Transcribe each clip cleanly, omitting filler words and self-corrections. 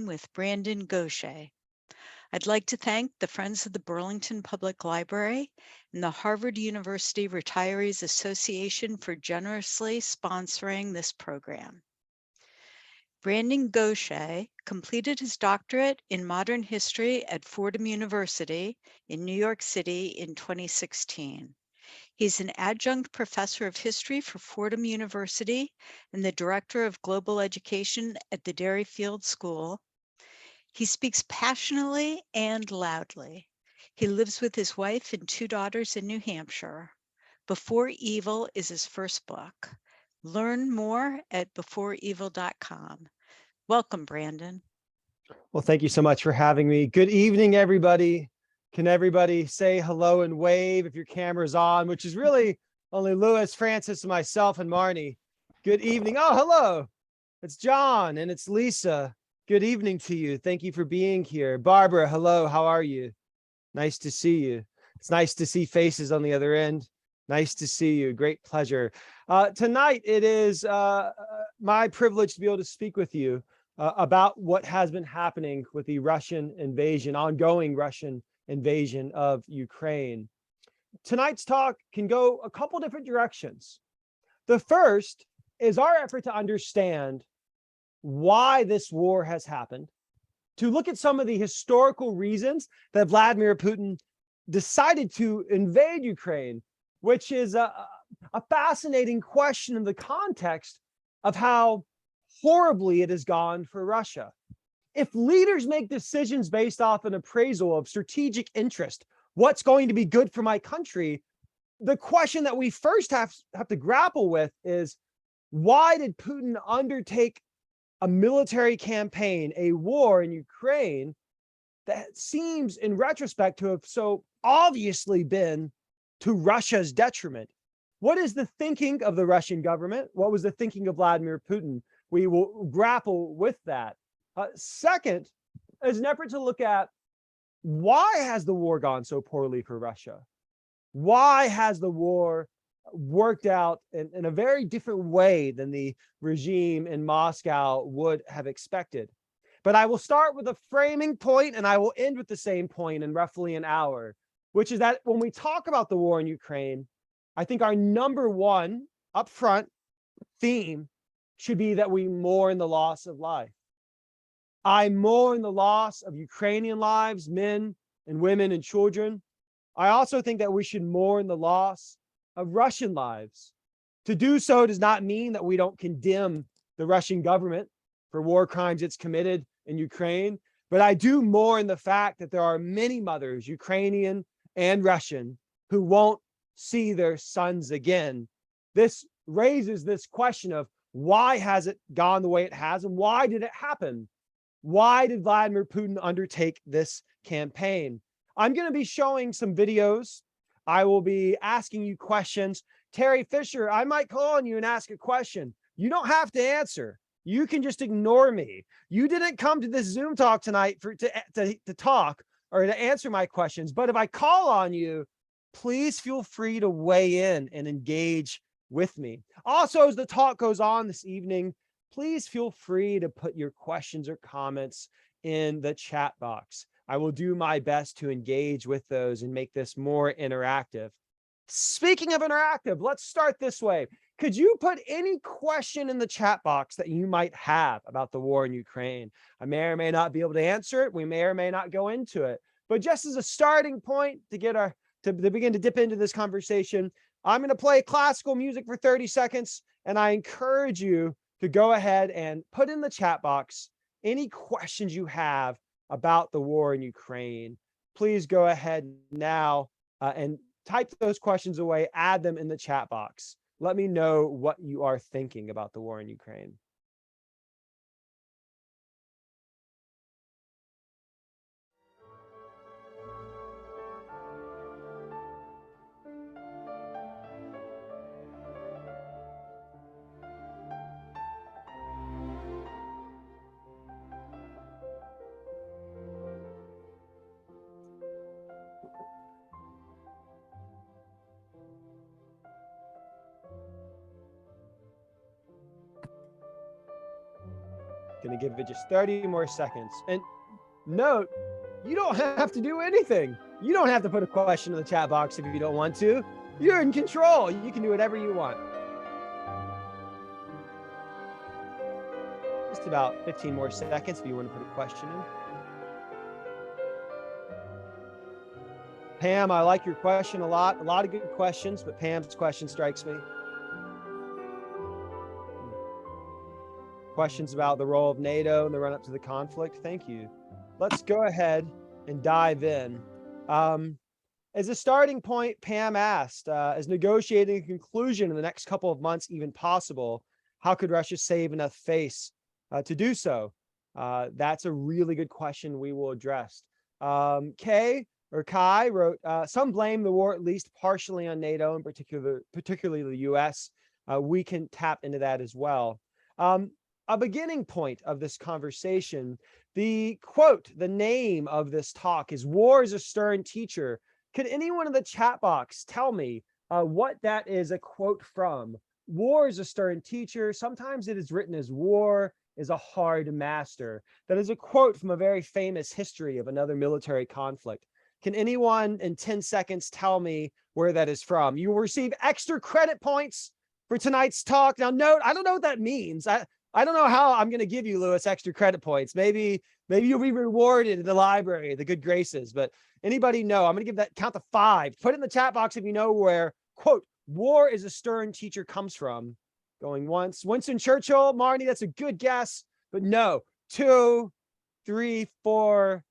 with Brandon Gauthier. I'd like to thank the Friends of the Burlington Public Library and the Harvard University Retirees Association for generously sponsoring this program. Brandon Gauthier completed his doctorate in modern history at Fordham University in New York City in 2016. He's an adjunct professor of history for Fordham University and the director of global education at the Derryfield School. He speaks passionately and loudly. He lives with his wife and 2 daughters in New Hampshire. Before Evil is his first book. Learn more at beforeevil.com. Welcome, Brandon. Well, thank you so much for having me. Good evening, everybody. Can everybody say hello and wave if your camera's on, which is really only Lewis, Francis, and myself and Marnie. Good evening. Oh, hello. It's John and it's Lisa. Good evening to you. Thank you for being here. Barbara, hello. How are you? Nice to see you. It's nice to see faces on the other end. Nice to see you. Great pleasure. Tonight, it is my privilege to be able to speak with you about what has been happening with the Russian invasion, ongoing Russian invasion of Ukraine. Tonight's talk can go a couple different directions. The first is our effort to understand why this war has happened, to look at some of the historical reasons that Vladimir Putin decided to invade Ukraine, which is a fascinating question in the context of how horribly it has gone for Russia. If leaders make decisions based off an appraisal of strategic interest, what's going to be good for my country, the question that we first have to grapple with is, why did Putin undertake a military campaign, a war in Ukraine that seems in retrospect to have so obviously been to Russia's detriment? What is the thinking of the Russian government? What was the thinking of Vladimir Putin? We will grapple with that. Second is an effort to look at, why has the war gone so poorly for Russia? Why has the war worked out in a very different way than the regime in Moscow would have expected? But I will start with a framing point and I will end with the same point in roughly an hour, which is that when we talk about the war in Ukraine, I think our number one upfront theme should be that we mourn the loss of life. I mourn the loss of Ukrainian lives, men and women and children. I also think that we should mourn the loss of Russian lives. To do so does not mean that we don't condemn the Russian government for war crimes it's committed in Ukraine, but I do mourn the fact that there are many mothers, Ukrainian and Russian, who won't see their sons again. This raises this question of, why has it gone the way it has, and why did it happen? Why did Vladimir Putin undertake this campaign? I'm going to be showing some videos. I will be asking you questions. Terry Fisher, I might call on you and ask a question. You don't have to answer. You can just ignore me. You didn't come to this Zoom talk tonight to talk or to answer my questions. But if I call on you, please feel free to weigh in and engage with me. Also, as the talk goes on this evening, please feel free to put your questions or comments in the chat box. I will do my best to engage with those and make this more interactive. Speaking of interactive, let's start this way. Could you put any question in the chat box that you might have about the war in Ukraine? I may or may not be able to answer it. We may or may not go into it. But just as a starting point to get to begin to dip into this conversation, I'm going to play classical music for 30 seconds, and I encourage you to go ahead and put in the chat box any questions you have about the war in Ukraine. Please go ahead now and type those questions away, add them in the chat box. Let me know what you are thinking about the war in Ukraine. Gonna give it just 30 more seconds. And note, you don't have to do anything. You don't have to put a question in the chat box if you don't want to. You're in control. You can do whatever you want. Just about 15 more seconds if you want to put a question in. Pam, I like your question a lot. A lot of good questions, but Pam's question strikes me. Questions about the role of NATO and the run-up to the conflict. Thank you. Let's go ahead and dive in. As a starting point, Pam asked, is negotiating a conclusion in the next couple of months even possible? How could Russia save enough face to do so? That's a really good question we will address. Kai wrote, some blame the war at least partially on NATO, and particularly the US. We can tap into that as well. A beginning point of this conversation, the quote, the name of this talk is "War is a Stern Teacher." Could anyone in the chat box tell me what that is a quote from? War is a stern teacher. Sometimes it is written as war is a hard master. That is a quote from a very famous history of another military conflict. Can anyone in 10 seconds tell me where that is from? You will receive extra credit points for tonight's talk. Now note, I don't know what that means. I don't know how I'm going to give you, Lewis, extra credit points. Maybe you'll be rewarded in the library, the good graces, but anybody know? I'm going to give that count to 5. Put it in the chat box if you know where, quote, war is a stern teacher comes from. Going once. Winston Churchill, Marnie, that's a good guess, but no. 2, 3, 4,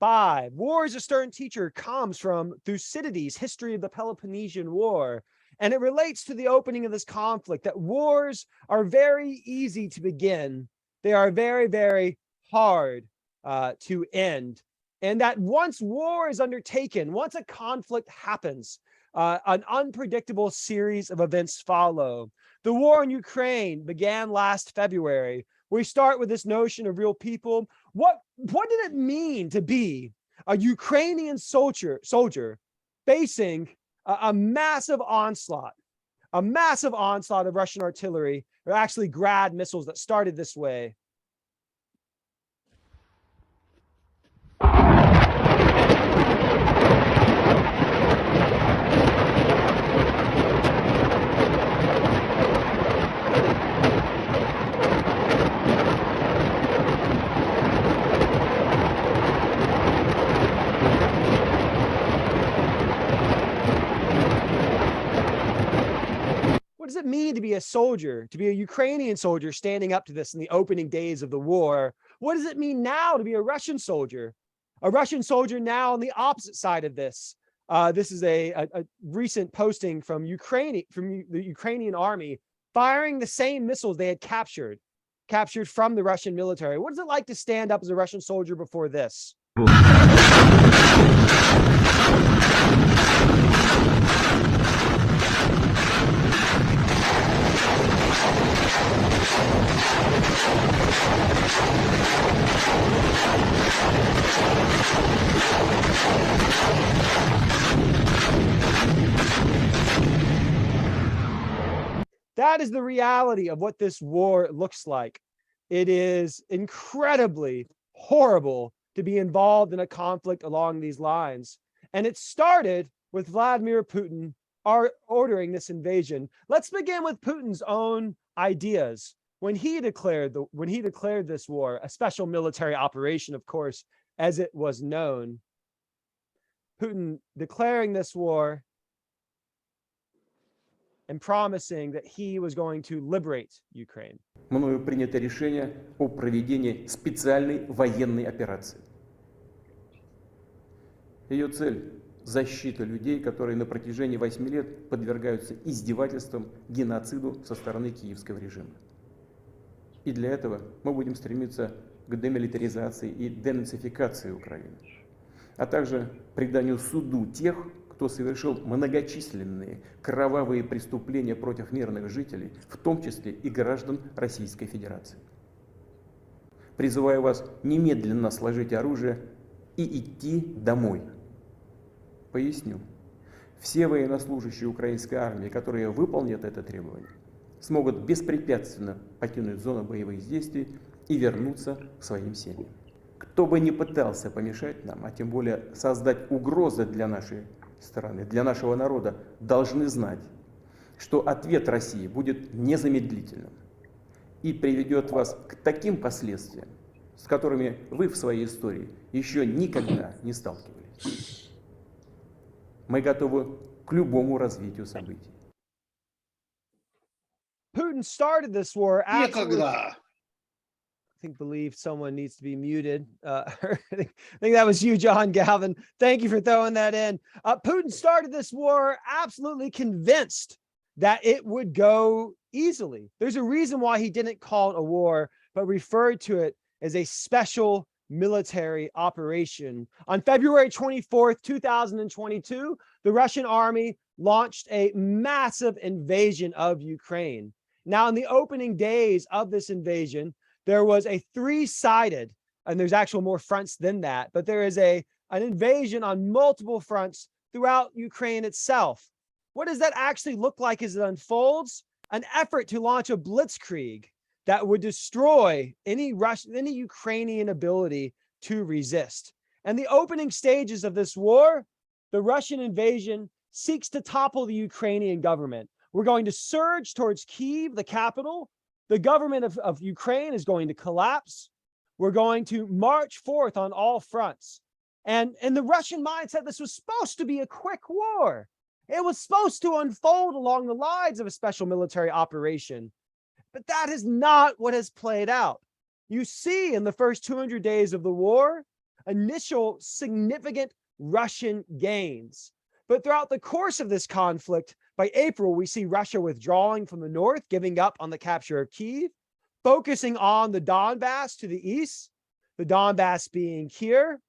5. War is a stern teacher comes from Thucydides' History of the Peloponnesian War. And it relates to the opening of this conflict, that wars are very easy to begin. They are very, very hard to end. And that once war is undertaken, once a conflict happens, an unpredictable series of events follow. The war in Ukraine began last February. We start with this notion of real people. What did it mean to be a Ukrainian soldier facing a massive onslaught of Russian artillery, or actually Grad missiles that started this way? What does it mean to be a soldier, to be a Ukrainian soldier standing up to this in the opening days of the war? What does it mean now to be a Russian soldier? A Russian soldier now on the opposite side of this. This is a recent posting from the Ukrainian army firing the same missiles they had captured from the Russian military. What is it like to stand up as a Russian soldier before this? That is the reality of what this war looks like. It is incredibly horrible to be involved in a conflict along these lines. And it started with Vladimir Putin ordering this invasion. Let's begin with Putin's own ideas. When he declared this war, a special military operation, of course, as it was known, Putin declaring this war and promising that he was going to liberate Ukraine. Мною принято решение о проведении специальной военной операции. Ее цель – защита людей, которые на протяжении 8 лет подвергаются издевательствам, геноциду со стороны киевского режима. И для этого мы будем стремиться к демилитаризации и денацификации Украины, а также преданию суду тех, кто совершил многочисленные кровавые преступления против мирных жителей, в том числе и граждан Российской Федерации. Призываю вас немедленно сложить оружие и идти домой. Поясню. Все военнослужащие украинской армии, которые выполнят это требование, смогут беспрепятственно покинуть зону боевых действий и вернуться к своим семьям. Кто бы ни пытался помешать нам, а тем более создать угрозы для нашей страны, для нашего народа, должны знать, что ответ России будет незамедлительным и приведет вас к таким последствиям, с которыми вы в своей истории еще никогда не сталкивались. Мы готовы к любому развитию событий. Putin started this war absolutely. Некогда. I believe someone needs to be muted. I think that was you, John Galvin. Thank you for throwing that in. Putin started this war absolutely convinced that it would go easily. There's a reason why he didn't call it a war, but referred to it as a special military operation. On February 24th, 2022, the Russian army launched a massive invasion of Ukraine. Now, in the opening days of this invasion, there was a three-sided, and there's actual more fronts than that, but there is an invasion on multiple fronts throughout Ukraine itself. What does that actually look like as it unfolds? An effort to launch a blitzkrieg that would destroy any Ukrainian ability to resist. And the opening stages of this war, the Russian invasion seeks to topple the Ukrainian government. We're going to surge towards Kyiv, the capital. The government of Ukraine is going to collapse. We're going to march forth on all fronts. And in the Russian mindset, this was supposed to be a quick war. It was supposed to unfold along the lines of a special military operation. But that is not what has played out. You see in the first 200 days of the war, initial significant Russian gains. But throughout the course of this conflict, by April, we see Russia withdrawing from the north, giving up on the capture of Kyiv, focusing on the Donbass to the east, the Donbass being here.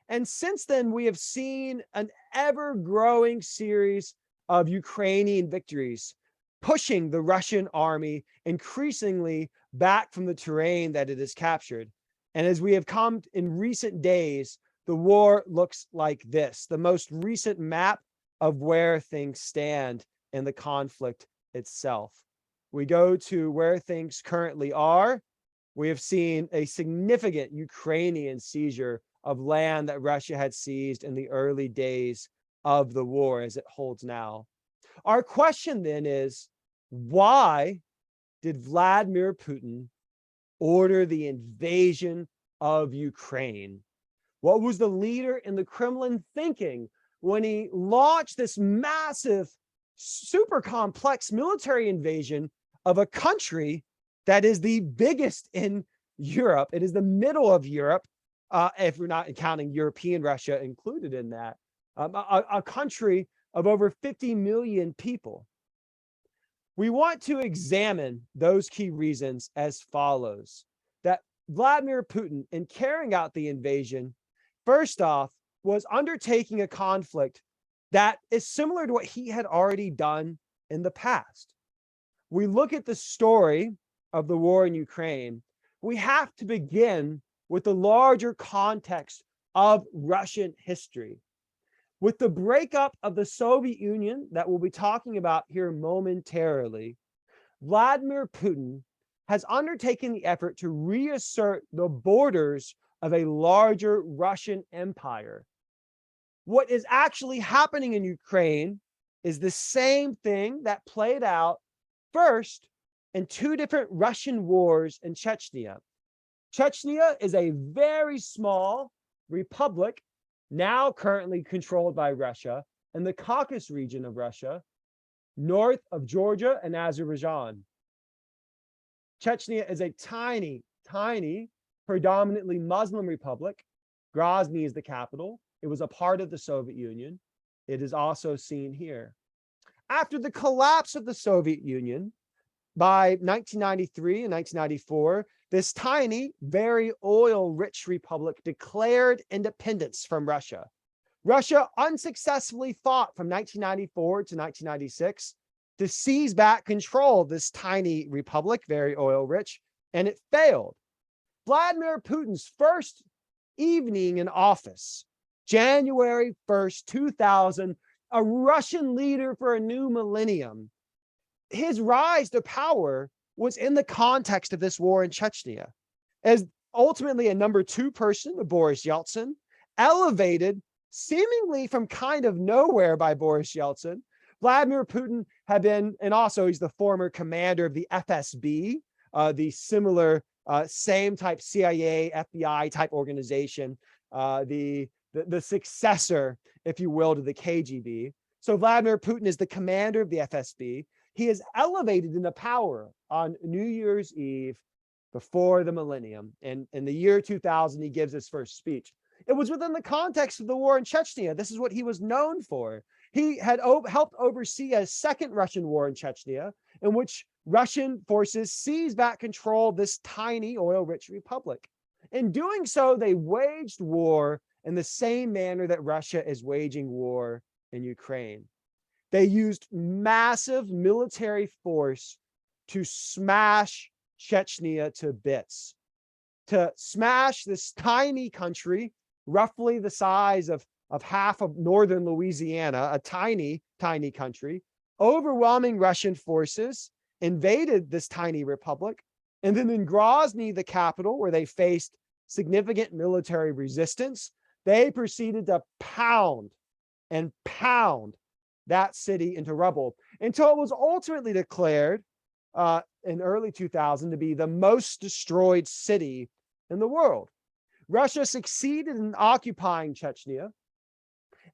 And since then, we have seen an ever-growing series of Ukrainian victories, pushing the Russian army increasingly back from the terrain that it has captured. And as we have come in recent days, the war looks like this, the most recent map of where things stand in the conflict itself. We go to where things currently are. We have seen a significant Ukrainian seizure of land that Russia had seized in the early days of the war as it holds now. Our question then is, why did Vladimir Putin order the invasion of Ukraine? What was the leader in the Kremlin thinking when he launched this massive, super complex military invasion of a country that is the biggest in Europe? It is the middle of Europe, if we're not counting European Russia included in that, a country of over 50 million people. We want to examine those key reasons as follows: that Vladimir Putin, in carrying out the invasion, first off, was undertaking a conflict that is similar to what he had already done in the past. We look at the story of the war in Ukraine, we have to begin with the larger context of Russian history. With the breakup of the Soviet Union that we'll be talking about here momentarily, Vladimir Putin has undertaken the effort to reassert the borders of a larger Russian empire. What is actually happening in Ukraine is the same thing that played out first in two different Russian wars in Chechnya. Chechnya is a very small republic, now currently controlled by Russia, in the Caucasus region of Russia, north of Georgia and Azerbaijan. Chechnya is a tiny, predominantly Muslim republic. Grozny is the capital. It was a part of the Soviet Union. It is also seen here. After the collapse of the Soviet Union, by 1993 and 1994, this tiny, very oil-rich republic declared independence from Russia. Russia unsuccessfully fought from 1994 to 1996 to seize back control of this tiny republic, very oil-rich, and it failed. Vladimir Putin's first evening in office, January 1st, 2000, a Russian leader for a new millennium, his rise to power was in the context of this war in Chechnya, as ultimately a number two person, Boris Yeltsin, elevated seemingly from kind of nowhere by Boris Yeltsin. Vladimir Putin had been, and also he's the former commander of the FSB, the similar same type CIA, FBI type organization, the successor, if you will, to the KGB. So Vladimir Putin is the commander of the FSB. He is elevated into power on New Year's Eve before the millennium. And in the year 2000, he gives his first speech. It was within the context of the war in Chechnya. This is what he was known for. He had helped oversee a second Russian war in Chechnya, in which Russian forces seized back control of this tiny oil-rich republic. In doing so, they waged war in the same manner that Russia is waging war in Ukraine. They used massive military force to smash Chechnya to bits, to smash this tiny country, roughly the size of half of northern Louisiana, a tiny, tiny country. Overwhelming Russian forces invaded this tiny republic. And then in Grozny, the capital, where they faced significant military resistance, they proceeded to pound and pound that city into rubble until it was ultimately declared in early 2000 to be the most destroyed city in the world. Russia succeeded in occupying Chechnya,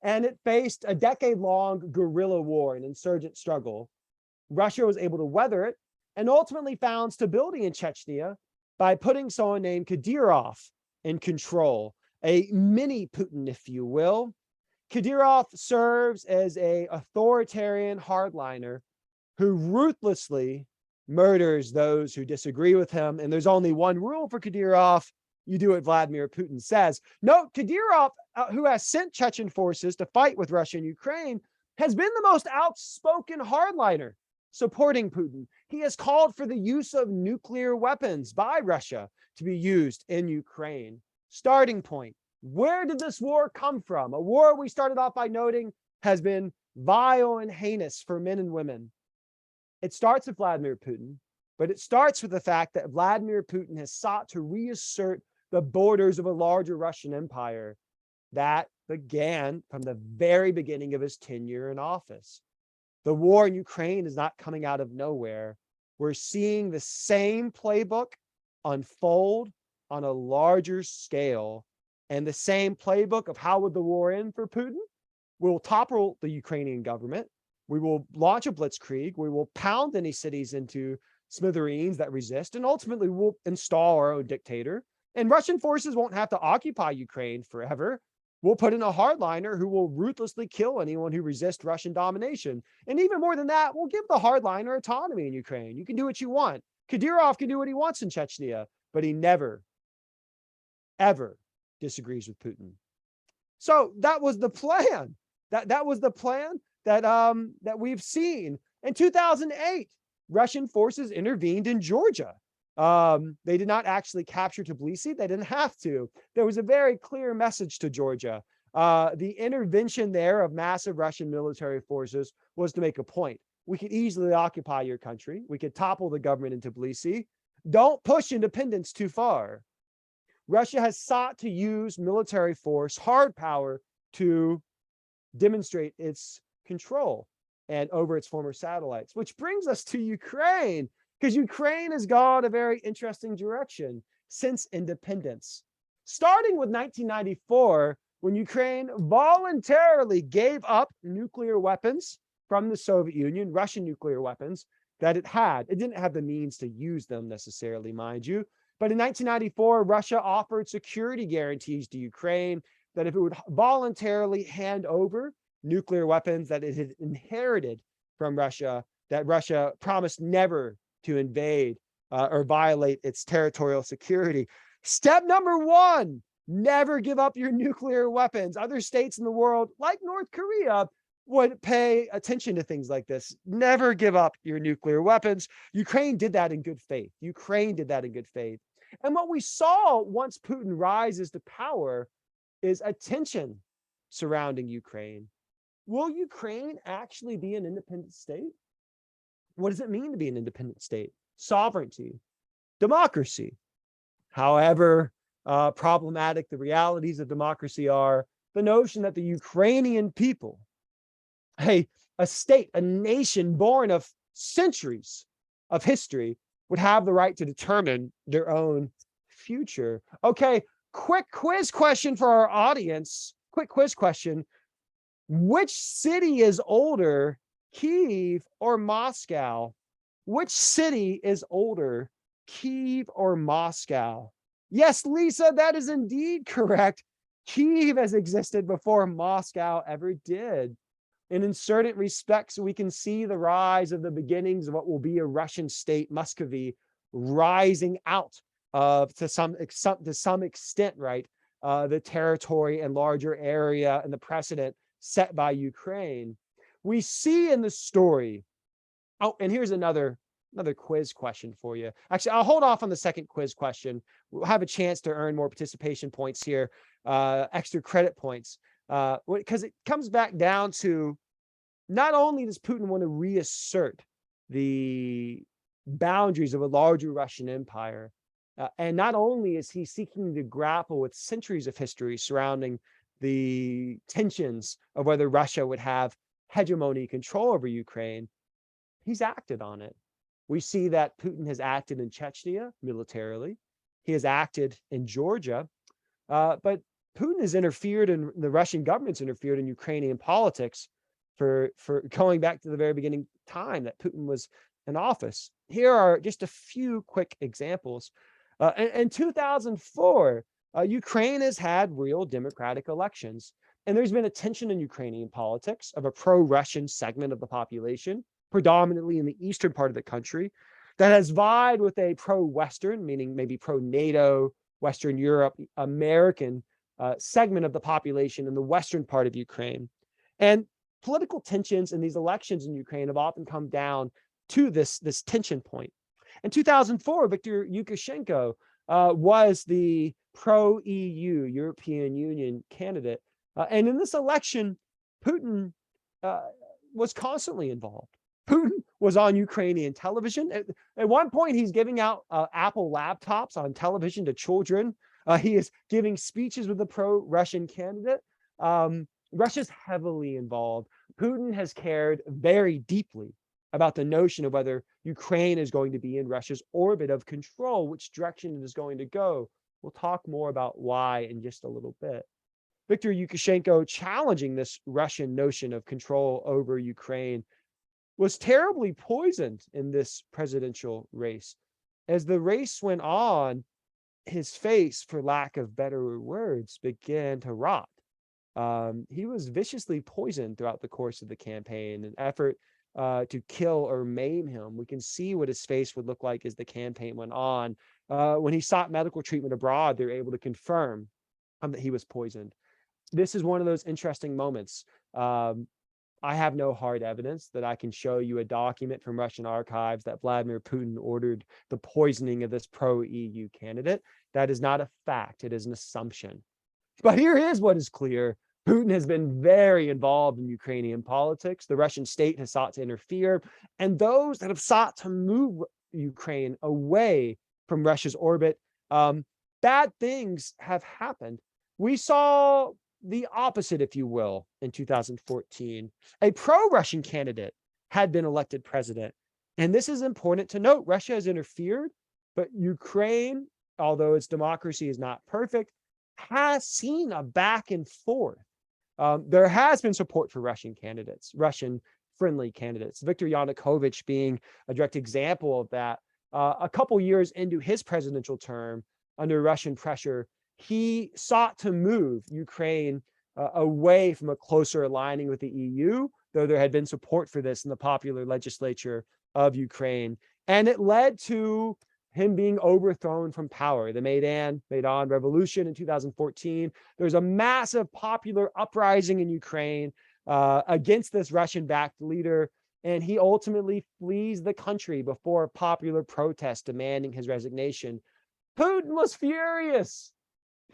and it faced a decade-long guerrilla war and insurgent struggle. Russia was able to weather it and ultimately found stability in Chechnya by putting someone named Kadyrov in control, a mini Putin, if you will. Kadyrov serves as an authoritarian hardliner who ruthlessly murders those who disagree with him. And there's only one rule for Kadyrov: you do what Vladimir Putin says. Note, Kadyrov, who has sent Chechen forces to fight with Russia and Ukraine, has been the most outspoken hardliner supporting Putin. He has called for the use of nuclear weapons by Russia to be used in Ukraine. Starting point: where did this war come from? A war we started off by noting has been vile and heinous for men and women. It starts with Vladimir Putin, but it starts with the fact that Vladimir Putin has sought to reassert the borders of a larger Russian empire that began from the very beginning of his tenure in office. The war in Ukraine is not coming out of nowhere. We're seeing the same playbook unfold on a larger scale, and the same playbook of how would the war end for Putin? We'll topple the Ukrainian government. We will launch a blitzkrieg. We will pound any cities into smithereens that resist, and ultimately we'll install our own dictator. And Russian forces won't have to occupy Ukraine forever. We'll put in a hardliner who will ruthlessly kill anyone who resists Russian domination. And even more than that, we'll give the hardliner autonomy in Ukraine. You can do what you want. Kadyrov can do what he wants in Chechnya, but he never, ever disagrees with Putin. So that was the plan. That was the plan that we've seen. In 2008, Russian forces intervened in Georgia. They did not actually capture Tbilisi. They didn't have to. There was a very clear message to Georgia. The intervention there of massive Russian military forces was to make a point. We could easily occupy your country. We could topple the government in Tbilisi. Don't push independence too far. Russia has sought to use military force, hard power, to demonstrate its control and over its former satellites, which brings us to Ukraine, because Ukraine has gone a very interesting direction since independence. Starting with 1994, when Ukraine voluntarily gave up nuclear weapons from the Soviet Union, Russian nuclear weapons that it had. It didn't have the means to use them necessarily, mind you. But in 1994, Russia offered security guarantees to Ukraine that if it would voluntarily hand over nuclear weapons that it had inherited from Russia, that Russia promised never to invade or violate its territorial security. Step number one: never give up your nuclear weapons. Other states in the world, like North Korea, would pay attention to things like this. Never give up your nuclear weapons. Ukraine did that in good faith. Ukraine did that in good faith. And what we saw once Putin rises to power is a tension surrounding Ukraine. Will Ukraine actually be an independent state? What does it mean to be an independent state? sovereignty, democracy. However problematic the realities of democracy are, the notion that the Ukrainian people, a state, a nation born of centuries of history, would have the right to determine their own future. Okay, quick quiz question for our audience. Quick quiz question. Which city is older, Kyiv or Moscow? Which city is older, Kyiv or Moscow? Yes, Lisa, that is indeed correct. Kyiv has existed before Moscow ever did. And in certain respects, we can see the rise of the beginnings of what will be a Russian state, Muscovy, rising out of, to some extent, right, the territory and larger area and the precedent set by Ukraine. We see in the story. Oh, and here's another quiz question for you. Actually, I'll hold off on the second quiz question. We'll have a chance to earn more participation points here, extra credit points, because it comes back down to, not only does Putin want to reassert the boundaries of a larger Russian empire, and not only is he seeking to grapple with centuries of history surrounding the tensions of whether Russia would have hegemony control over Ukraine, he's acted on it. We see that Putin has acted in Chechnya militarily. He has acted in Georgia, but Putin has interfered, and the Russian government's interfered in Ukrainian politics for going back to the very beginning time that Putin was in office. Here are just a few quick examples. In 2004, Ukraine has had real democratic elections, and there's been a tension in Ukrainian politics of a pro-Russian segment of the population, predominantly in the eastern part of the country, that has vied with a pro-Western, meaning maybe pro-NATO, Western Europe, American segment of the population in the western part of Ukraine. And political tensions in these elections in Ukraine have often come down to this tension point. In 2004, Viktor Yushchenko was the pro-EU, European Union candidate. And in this election, Putin was constantly involved. Putin was on Ukrainian television. At one point, he's giving out Apple laptops on television to children. He is giving speeches with the pro-Russian candidate. Russia's heavily involved. Putin has cared very deeply about the notion of whether Ukraine is going to be in Russia's orbit of control, which direction it is going to go. We'll talk more about why in just a little bit. Viktor Yushchenko challenging this Russian notion of control over Ukraine was terribly poisoned in this presidential race. As the race went on, his face, for lack of better words, began to rot. He was viciously poisoned throughout the course of the campaign, an effort to kill or maim him. We can see what his face would look like as the campaign went on. When he sought medical treatment abroad, they were able to confirm that he was poisoned. This is one of those interesting moments. I have no hard evidence that I can show you a document from Russian archives that Vladimir Putin ordered the poisoning of this pro-EU candidate. That is not a fact. It is an assumption. But here is what is clear. Putin has been very involved in Ukrainian politics. The Russian state has sought to interfere, and those that have sought to move Ukraine away from Russia's orbit, bad things have happened. We saw the opposite, if you will, in 2014. A pro-Russian candidate had been elected president. And this is important to note. Russia has interfered, but Ukraine, although its democracy is not perfect, has seen a back and forth. There has been support for Russian candidates, Russian-friendly candidates. Viktor Yanukovych being a direct example of that. A couple years into his presidential term, under Russian pressure, he sought to move Ukraine away from a closer aligning with the EU, though there had been support for this in the popular legislature of Ukraine. And it led to him being overthrown from power. The Maidan Revolution in 2014. There's a massive popular uprising in Ukraine against this Russian-backed leader, and he ultimately flees the country before popular protest demanding his resignation. Putin was furious.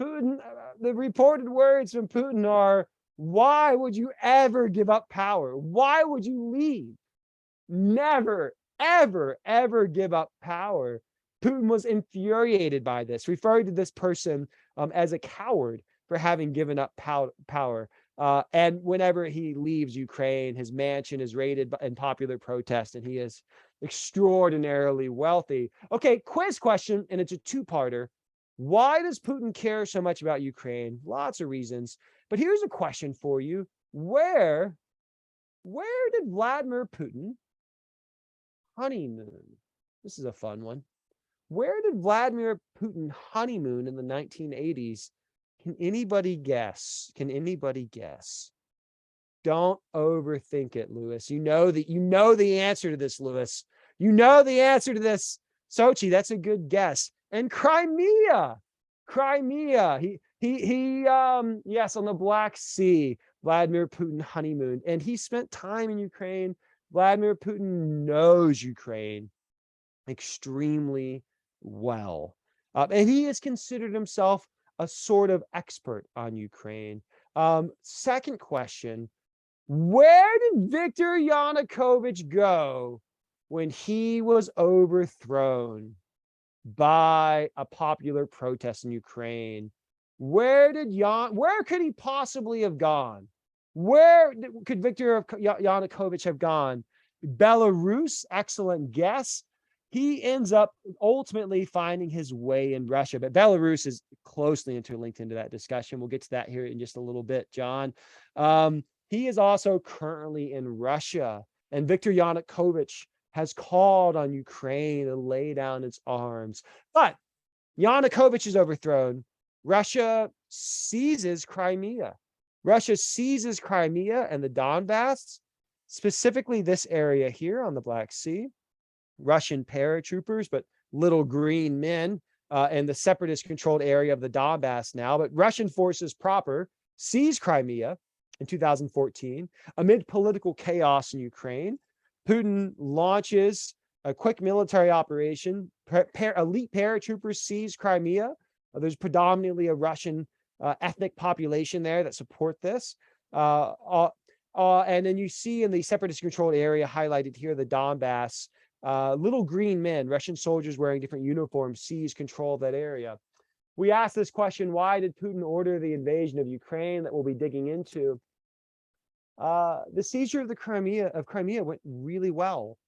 Putin, the reported words from Putin are, "Why would you ever give up power? Why would you leave? Never, ever give up power. Putin was infuriated by this, referring to this person as a coward for having given up power. And whenever he leaves Ukraine, his mansion is raided in popular protest, and he is extraordinarily wealthy. Okay, quiz question, and it's a two-parter. Why does Putin care so much about Ukraine? Lots of reasons. But here's a question for you. Where did Vladimir Putin honeymoon? This is a fun one. Where did Vladimir Putin honeymoon in the 1980s? Can anybody guess? Can anybody guess? Don't overthink it, Lewis. You know the answer to this, Lewis. You know the answer to this. Sochi, that's a good guess. And Crimea. Yes, on the Black Sea, Vladimir Putin honeymooned, and he spent time in Ukraine. Vladimir Putin knows Ukraine extremely well. And he has considered himself a sort of expert on Ukraine. Second question, where did Viktor Yanukovych go when he was overthrown by a popular protest in Ukraine? Where could he possibly have gone? Where could Viktor Yanukovych have gone? Belarus, excellent guess. He ends up ultimately finding his way in Russia, but Belarus is closely interlinked into that discussion. We'll get to that here in just a little bit, John. He is also currently in Russia, and Viktor Yanukovych has called on Ukraine to lay down its arms. But Yanukovych is overthrown. Russia seizes Crimea. Russia seizes Crimea and the Donbass, specifically this area here on the Black Sea. Russian paratroopers, but little green men, in the separatist-controlled area of the Donbass now. But Russian forces proper seized Crimea in 2014 amid political chaos in Ukraine. Putin launches a quick military operation. Elite paratroopers seize Crimea. There's predominantly a Russian ethnic population there that support this. And then you see in the separatist-controlled area highlighted here, the Donbass, little green men, Russian soldiers wearing different uniforms, seize control of that area. We asked this question, why did Putin order the invasion of Ukraine, that we'll be digging into? The seizure of Crimea went really well.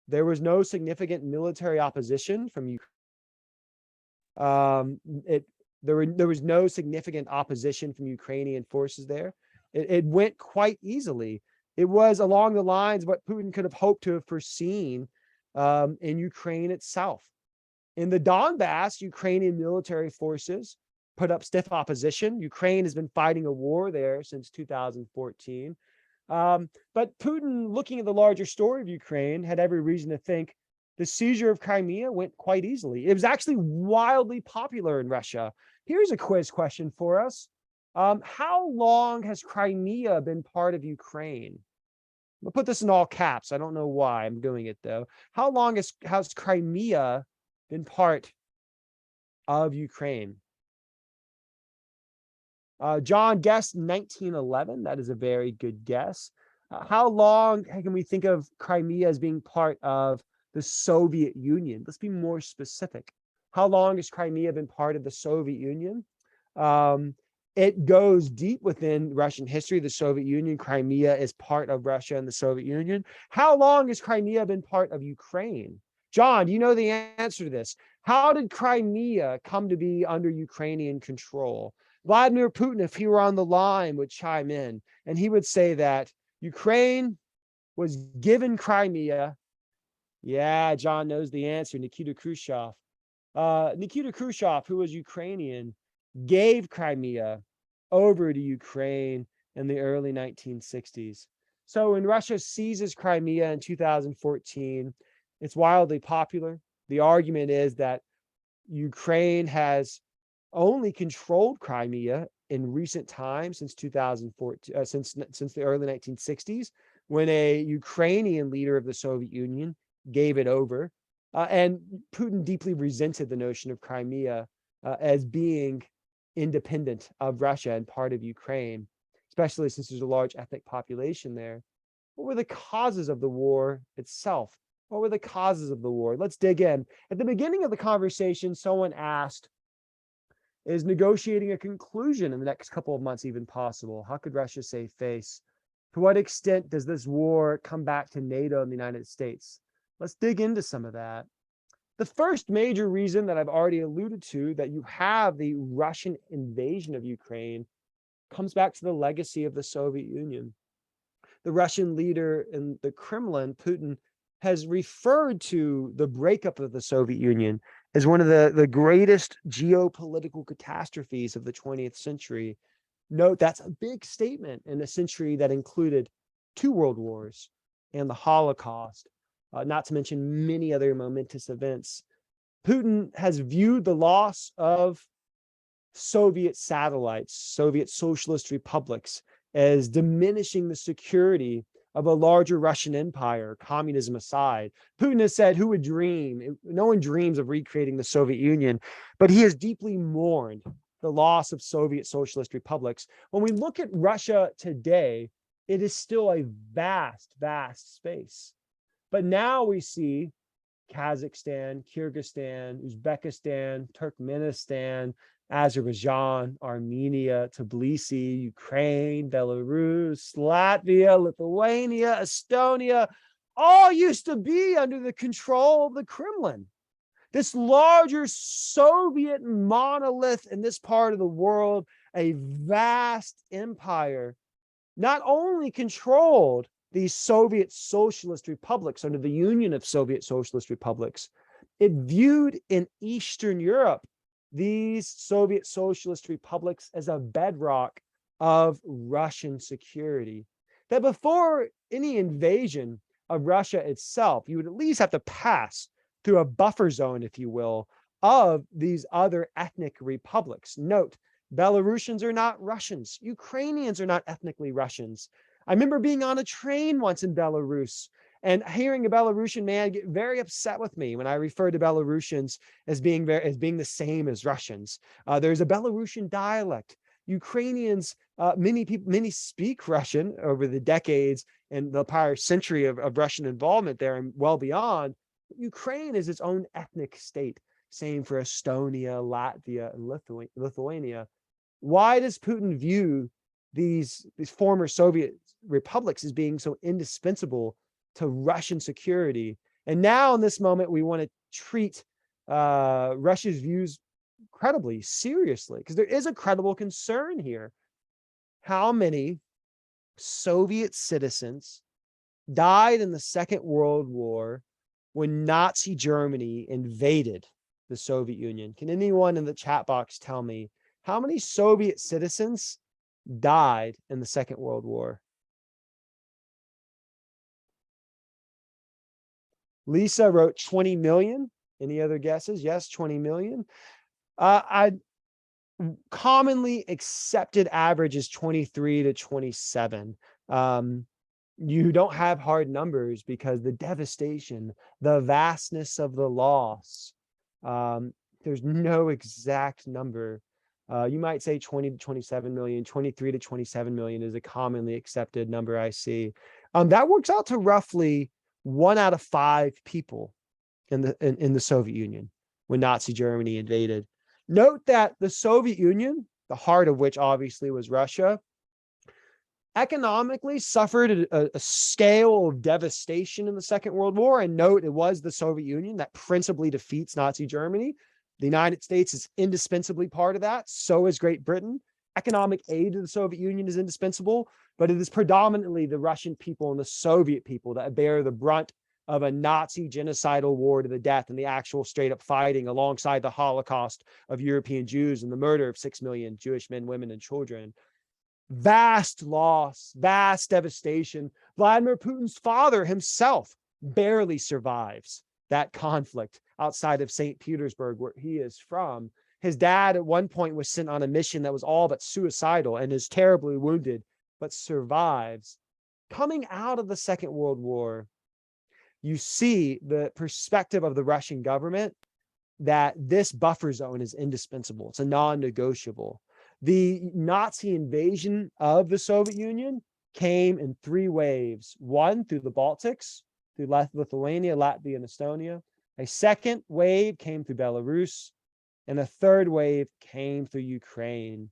There was no significant military opposition from Ukraine. There was no significant opposition from Ukrainian forces there. It went quite easily. It was along the lines of what Putin could have hoped to have foreseen in Ukraine itself. In the Donbass, Ukrainian military forces put up stiff opposition. Ukraine has been fighting a war there since 2014. But Putin, looking at the larger story of Ukraine, had every reason to think the seizure of Crimea went quite easily. It was actually wildly popular in Russia. Here's a quiz question for us. How long has Crimea been part of Ukraine? I'll put this in all caps. I don't know why I'm doing it though. How long has Crimea been part of Ukraine? John guessed 1911. That is a very good guess. How long can we think of Crimea as being part of the Soviet Union? Let's be more specific. How long has Crimea been part of the Soviet Union? It goes deep within Russian history, the Soviet Union. Crimea is part of Russia and the Soviet Union. How long has Crimea been part of Ukraine? John, do you know the answer to this? How did Crimea come to be under Ukrainian control? Vladimir Putin, if he were on the line, would chime in, and he would say that Ukraine was given Crimea. Yeah, John knows the answer. Nikita Khrushchev. Nikita Khrushchev, who was Ukrainian, gave Crimea over to Ukraine in the early 1960s. So when Russia seizes Crimea in 2014, it's wildly popular. The argument is that Ukraine has only controlled Crimea in recent times, since 2014, since the early 1960s, when a Ukrainian leader of the Soviet Union gave it over. And Putin deeply resented the notion of Crimea as being independent of Russia and part of Ukraine, especially since there's a large ethnic population there. What were the causes of the war itself? What were the causes of the war? Let's dig in. At the beginning of the conversation, someone asked, is negotiating a conclusion in the next couple of months even possible? How could Russia save face? To what extent does this war come back to NATO and the United States? Let's dig into some of that. The first major reason that I've already alluded to, that you have the Russian invasion of Ukraine, comes back to the legacy of the Soviet Union. The Russian leader in the Kremlin, Putin, has referred to the breakup of the Soviet Union as one of the greatest geopolitical catastrophes of the 20th century. Note, that's a big statement in a century that included 2 world wars and the Holocaust, not to mention many other momentous events. Putin has viewed the loss of Soviet satellites, Soviet socialist republics, as diminishing the security of a larger Russian empire, communism aside. Putin has said, who would dream? No one dreams of recreating the Soviet Union, but he has deeply mourned the loss of Soviet socialist republics. When we look at Russia today, it is still a vast, vast space. But now we see Kazakhstan, Kyrgyzstan, Uzbekistan, Turkmenistan, Azerbaijan, Armenia, Tbilisi, Ukraine, Belarus, Latvia, Lithuania, Estonia, all used to be under the control of the Kremlin. This larger Soviet monolith in this part of the world, a vast empire, not only controlled these Soviet socialist republics under the Union of Soviet Socialist Republics, it viewed in Eastern Europe these Soviet socialist republics as a bedrock of Russian security. That before any invasion of Russia itself, you would at least have to pass through a buffer zone, if you will, of these other ethnic republics. Note, Belarusians are not Russians. Ukrainians are not ethnically Russians. I remember being on a train once in Belarus and hearing a Belarusian man get very upset with me when I refer to Belarusians as being the same as Russians. There's a Belarusian dialect. Ukrainians, many speak Russian over the decades and the prior century of Russian involvement there and well beyond. Ukraine is its own ethnic state. Same for Estonia, Latvia, and Lithuania. Why does Putin view these former Soviet republics as being so indispensable to Russian security? And now in this moment, we want to treat Russia's views credibly, seriously, because there is a credible concern here. How many Soviet citizens died in the Second World War when Nazi Germany invaded the Soviet Union? Can anyone in the chat box tell me how many Soviet citizens died in the Second World War? Lisa wrote 20 million. Any other guesses? Yes, 20 million. I commonly accepted average is 23 to 27. You don't have hard numbers because the devastation, the vastness of the loss, there's no exact number. You might say 20 to 27 million, 23 to 27 million is a commonly accepted number I see. That works out to roughly 1 out of 5 people in the Soviet Union when Nazi Germany invaded. Note that the Soviet Union, the heart of which obviously was Russia, economically suffered a scale of devastation in the Second World War. And note, it was the Soviet Union that principally defeats Nazi Germany. The United States is indispensably part of that. So is Great Britain. Economic aid to the Soviet Union is indispensable, but it is predominantly the Russian people and the Soviet people that bear the brunt of a Nazi genocidal war to the death and the actual straight up fighting alongside the Holocaust of European Jews and the murder of 6 million Jewish men, women, and children. Vast loss, vast devastation. Vladimir Putin's father himself barely survives that conflict outside of St. Petersburg, where he is from. His dad at one point was sent on a mission that was all but suicidal and is terribly wounded, but survives. Coming out of the Second World War, you see the perspective of the Russian government that this buffer zone is indispensable. It's a non-negotiable. The Nazi invasion of the Soviet Union came in 3 waves. 1 through the Baltics, through Lithuania, Latvia, and Estonia. A second wave came through Belarus, and a third wave came through Ukraine.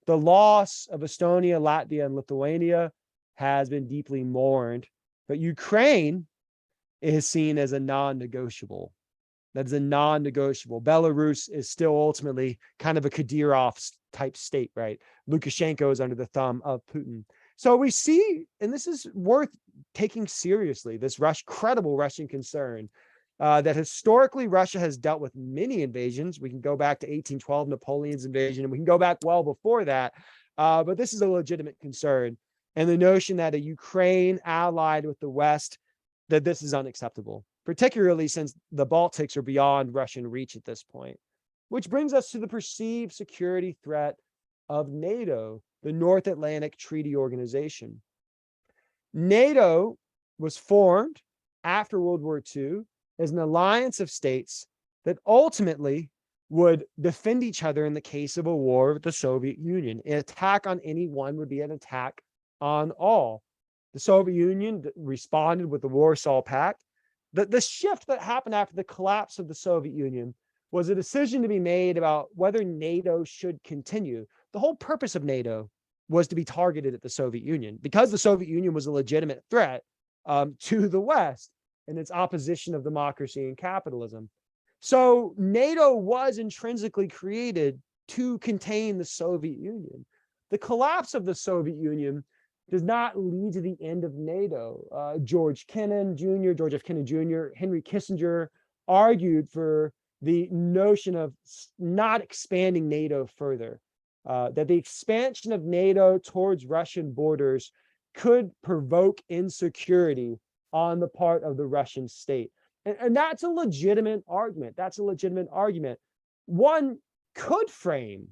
The loss of Estonia, Latvia, and Lithuania has been deeply mourned, but Ukraine is seen as a non-negotiable. That is a non-negotiable. Belarus is still ultimately kind of a Kadyrov type state, right? Lukashenko is under the thumb of Putin. So we see, and this is worth taking seriously, this credible Russian concern that historically Russia has dealt with many invasions. We can go back to 1812, Napoleon's invasion, and we can go back well before that. But this is a legitimate concern. And the notion that a Ukraine allied with the West, that this is unacceptable, particularly since the Baltics are beyond Russian reach at this point. Which brings us to the perceived security threat of NATO, the North Atlantic Treaty Organization. NATO was formed after World War II as an alliance of states that ultimately would defend each other in the case of a war with the Soviet Union. An attack on any one would be an attack on all. The Soviet Union responded with the Warsaw Pact. The shift that happened after the collapse of the Soviet Union was a decision to be made about whether NATO should continue. The whole purpose of NATO was to be targeted at the Soviet Union because the Soviet Union was a legitimate threat to the West and its opposition of democracy and capitalism. So NATO was intrinsically created to contain the Soviet Union. The collapse of the Soviet Union does not lead to the end of NATO. George F. Kennan Jr., Henry Kissinger argued for the notion of not expanding NATO further, that the expansion of NATO towards Russian borders could provoke insecurity on the part of the Russian state. And that's a legitimate argument. That's a legitimate argument. One could frame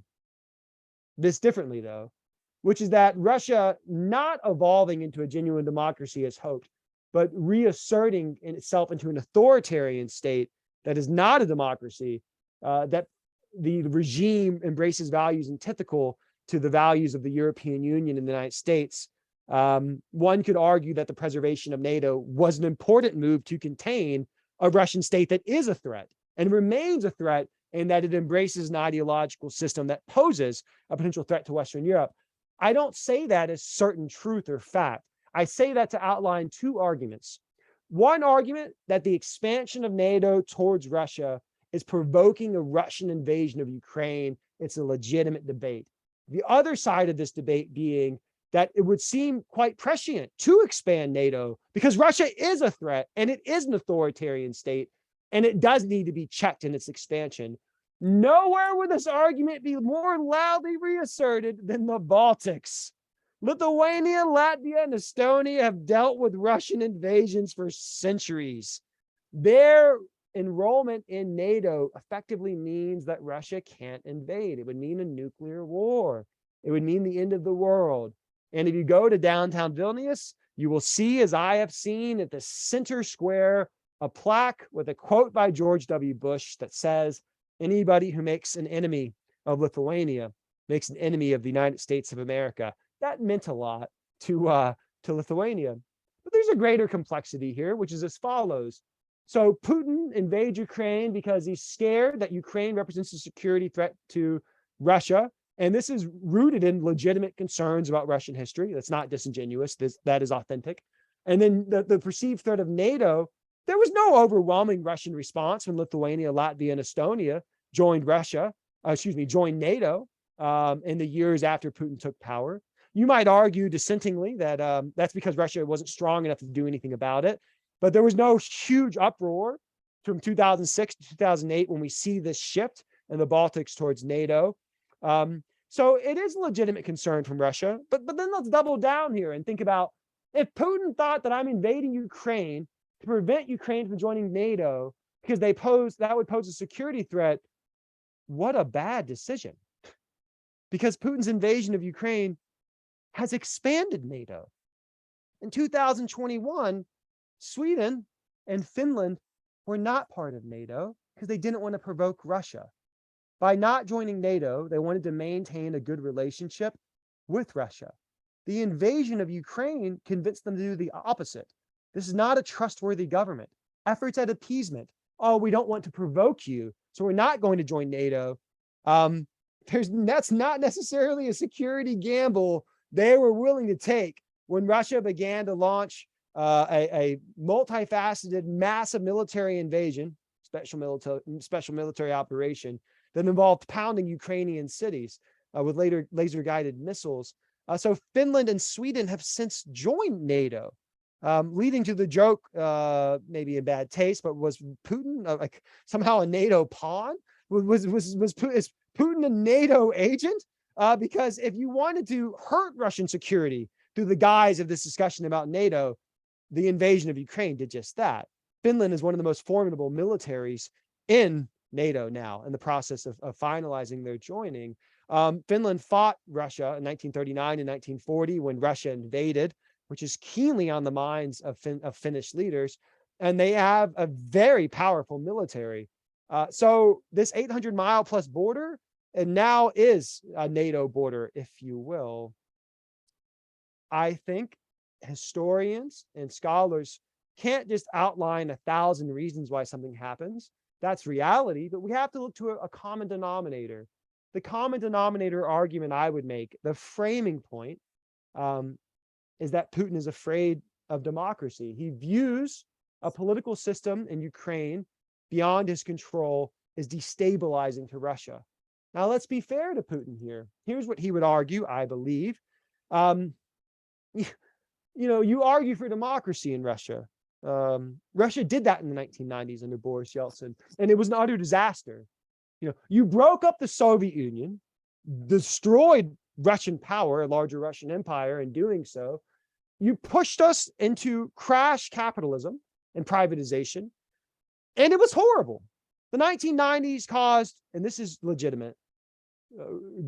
this differently, though, which is that Russia not evolving into a genuine democracy as hoped, but reasserting itself into an authoritarian state that is not a democracy, that the regime embraces values antithetical to the values of the European Union and the United States. One could argue that the preservation of NATO was an important move to contain a Russian state that is a threat and remains a threat, and that it embraces an ideological system that poses a potential threat to Western Europe. I don't say that as certain truth or fact. I say that to outline two arguments. One argument that the expansion of NATO towards Russia is provoking a Russian invasion of Ukraine. It's a legitimate debate. The other side of this debate being that it would seem quite prescient to expand NATO because Russia is a threat and it is an authoritarian state and it does need to be checked in its expansion. Nowhere would this argument be more loudly reasserted than the Baltics. Lithuania, Latvia, and Estonia have dealt with Russian invasions for centuries. Their enrollment in NATO effectively means that Russia can't invade. It would mean a nuclear war. It would mean the end of the world. And if you go to downtown Vilnius, you will see, as I have seen at the center square, a plaque with a quote by George W. Bush that says, "Anybody who makes an enemy of Lithuania makes an enemy of the United States of America." That meant a lot to Lithuania. But there's a greater complexity here, which is as follows. So Putin invades Ukraine because he's scared that Ukraine represents a security threat to Russia. And this is rooted in legitimate concerns about Russian history. That's not disingenuous. That is authentic. And then the perceived threat of NATO, there was no overwhelming Russian response when Lithuania, Latvia, and Estonia joined NATO in the years after Putin took power. You might argue dissentingly that that's because Russia wasn't strong enough to do anything about it. But there was no huge uproar from 2006 to 2008 when we see this shift in the Baltics towards NATO. So it is a legitimate concern from Russia. But then let's double down here and think about if Putin thought that I'm invading Ukraine to prevent Ukraine from joining NATO because that would pose a security threat. What a bad decision. Because Putin's invasion of Ukraine has expanded NATO. In 2021, Sweden and Finland were not part of NATO because they didn't want to provoke Russia. By not joining NATO, they wanted to maintain a good relationship with Russia. The invasion of Ukraine convinced them to do the opposite. This is not a trustworthy government. Efforts at appeasement. Oh, we don't want to provoke you, so we're not going to join NATO. That's not necessarily a security gamble they were willing to take when Russia began to launch a multifaceted, massive military invasion, special military operation that involved pounding Ukrainian cities with laser-guided missiles. So Finland and Sweden have since joined NATO, leading to the joke, maybe in bad taste, but was Putin like somehow a NATO pawn? Is Putin a NATO agent? Because if you wanted to hurt Russian security through the guise of this discussion about NATO, the invasion of Ukraine did just that. Finland is one of the most formidable militaries in NATO now, in the process of finalizing their joining. Finland fought Russia in 1939 and 1940 when Russia invaded, which is keenly on the minds of Finnish leaders. And they have a very powerful military. So this 800-mile plus border, and now is a NATO border, if you will. I think historians and scholars can't just outline 1,000 reasons why something happens. That's reality, but we have to look to a common denominator. The common denominator argument I would make, the framing point, is that Putin is afraid of democracy. He views a political system in Ukraine beyond his control as destabilizing to Russia. Now, let's be fair to Putin here. Here's what he would argue, I believe. You argue for democracy in Russia. Russia did that in the 1990s under Boris Yeltsin, and it was an utter disaster. You broke up the Soviet Union, destroyed Russian power, a larger Russian empire in doing so. You pushed us into crash capitalism and privatization, and it was horrible. The 1990s caused, and this is legitimate,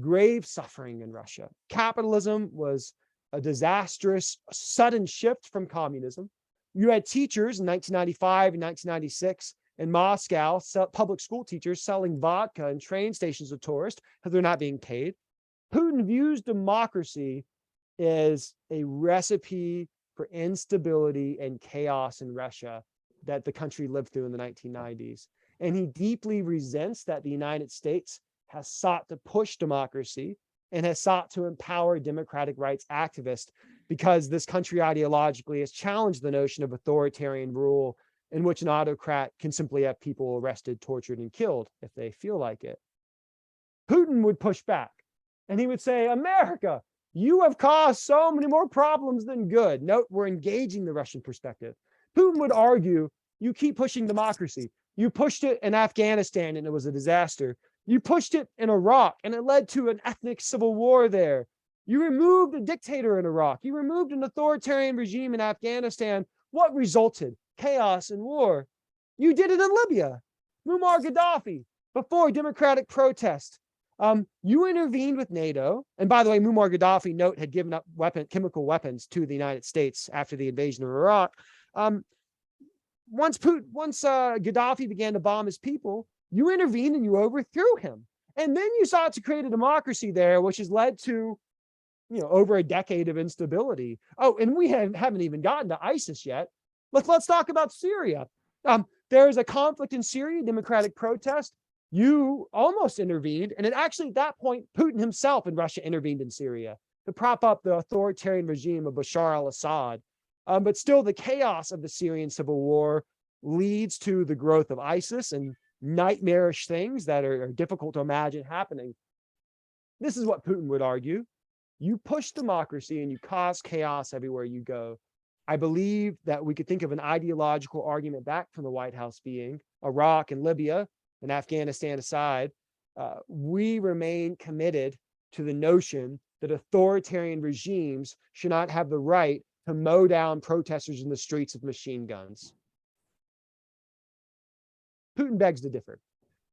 grave suffering in Russia. Capitalism was a disastrous, sudden shift from communism. You had teachers in 1995 and 1996 in Moscow, public school teachers selling vodka in train stations with tourists because they're not being paid. Putin views democracy as a recipe for instability and chaos in Russia that the country lived through in the 1990s. And he deeply resents that the United States has sought to push democracy and has sought to empower democratic rights activists, because this country ideologically has challenged the notion of authoritarian rule in which an autocrat can simply have people arrested, tortured, and killed if they feel like it. Putin would push back, and he would say, America, you have caused so many more problems than good. Note, we're engaging the Russian perspective. Putin would argue, you keep pushing democracy. You pushed it in Afghanistan, and it was a disaster. You pushed it in Iraq, and it led to an ethnic civil war there. You removed a dictator in Iraq. You removed an authoritarian regime in Afghanistan. What resulted? Chaos and war. You did it in Libya. Muammar Gaddafi, before democratic protest. You intervened with NATO. And by the way, Muammar Gaddafi, note, had given up chemical weapons to the United States after the invasion of Iraq. Once Gaddafi began to bomb his people, you intervened and you overthrew him. And then you sought to create a democracy there, which has led to, over a decade of instability. Oh, and we haven't even gotten to ISIS yet. Let's talk about Syria. There is a conflict in Syria, democratic protest. You almost intervened. And actually, at that point, Putin himself in Russia intervened in Syria to prop up the authoritarian regime of Bashar al-Assad. But still, the chaos of the Syrian civil war leads to the growth of ISIS and nightmarish things that are difficult to imagine happening. This is what Putin would argue. You push democracy and you cause chaos everywhere you go. I believe that we could think of an ideological argument back from the White House being Iraq and Libya and Afghanistan aside, we remain committed to the notion that authoritarian regimes should not have the right to mow down protesters in the streets with machine guns. Putin begs to differ.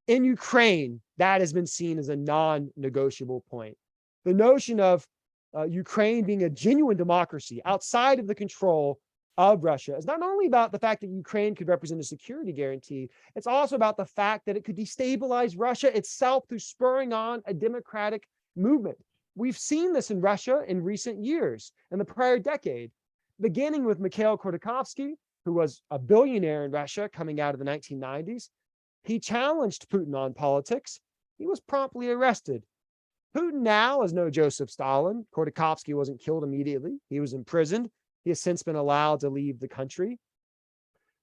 In Ukraine, that has been seen as a non-negotiable point. The notion of Ukraine being a genuine democracy outside of the control of Russia is not only about the fact that Ukraine could represent a security guarantee, it's also about the fact that it could destabilize Russia itself through spurring on a democratic movement. We've seen this in Russia in recent years, in the prior decade. beginning with Mikhail Khodorkovsky, who was a billionaire in Russia coming out of the 1990s. He challenged Putin on politics. He was promptly arrested. Putin now is no Joseph Stalin. Khodorkovsky wasn't killed immediately. He was imprisoned. He has since been allowed to leave the country.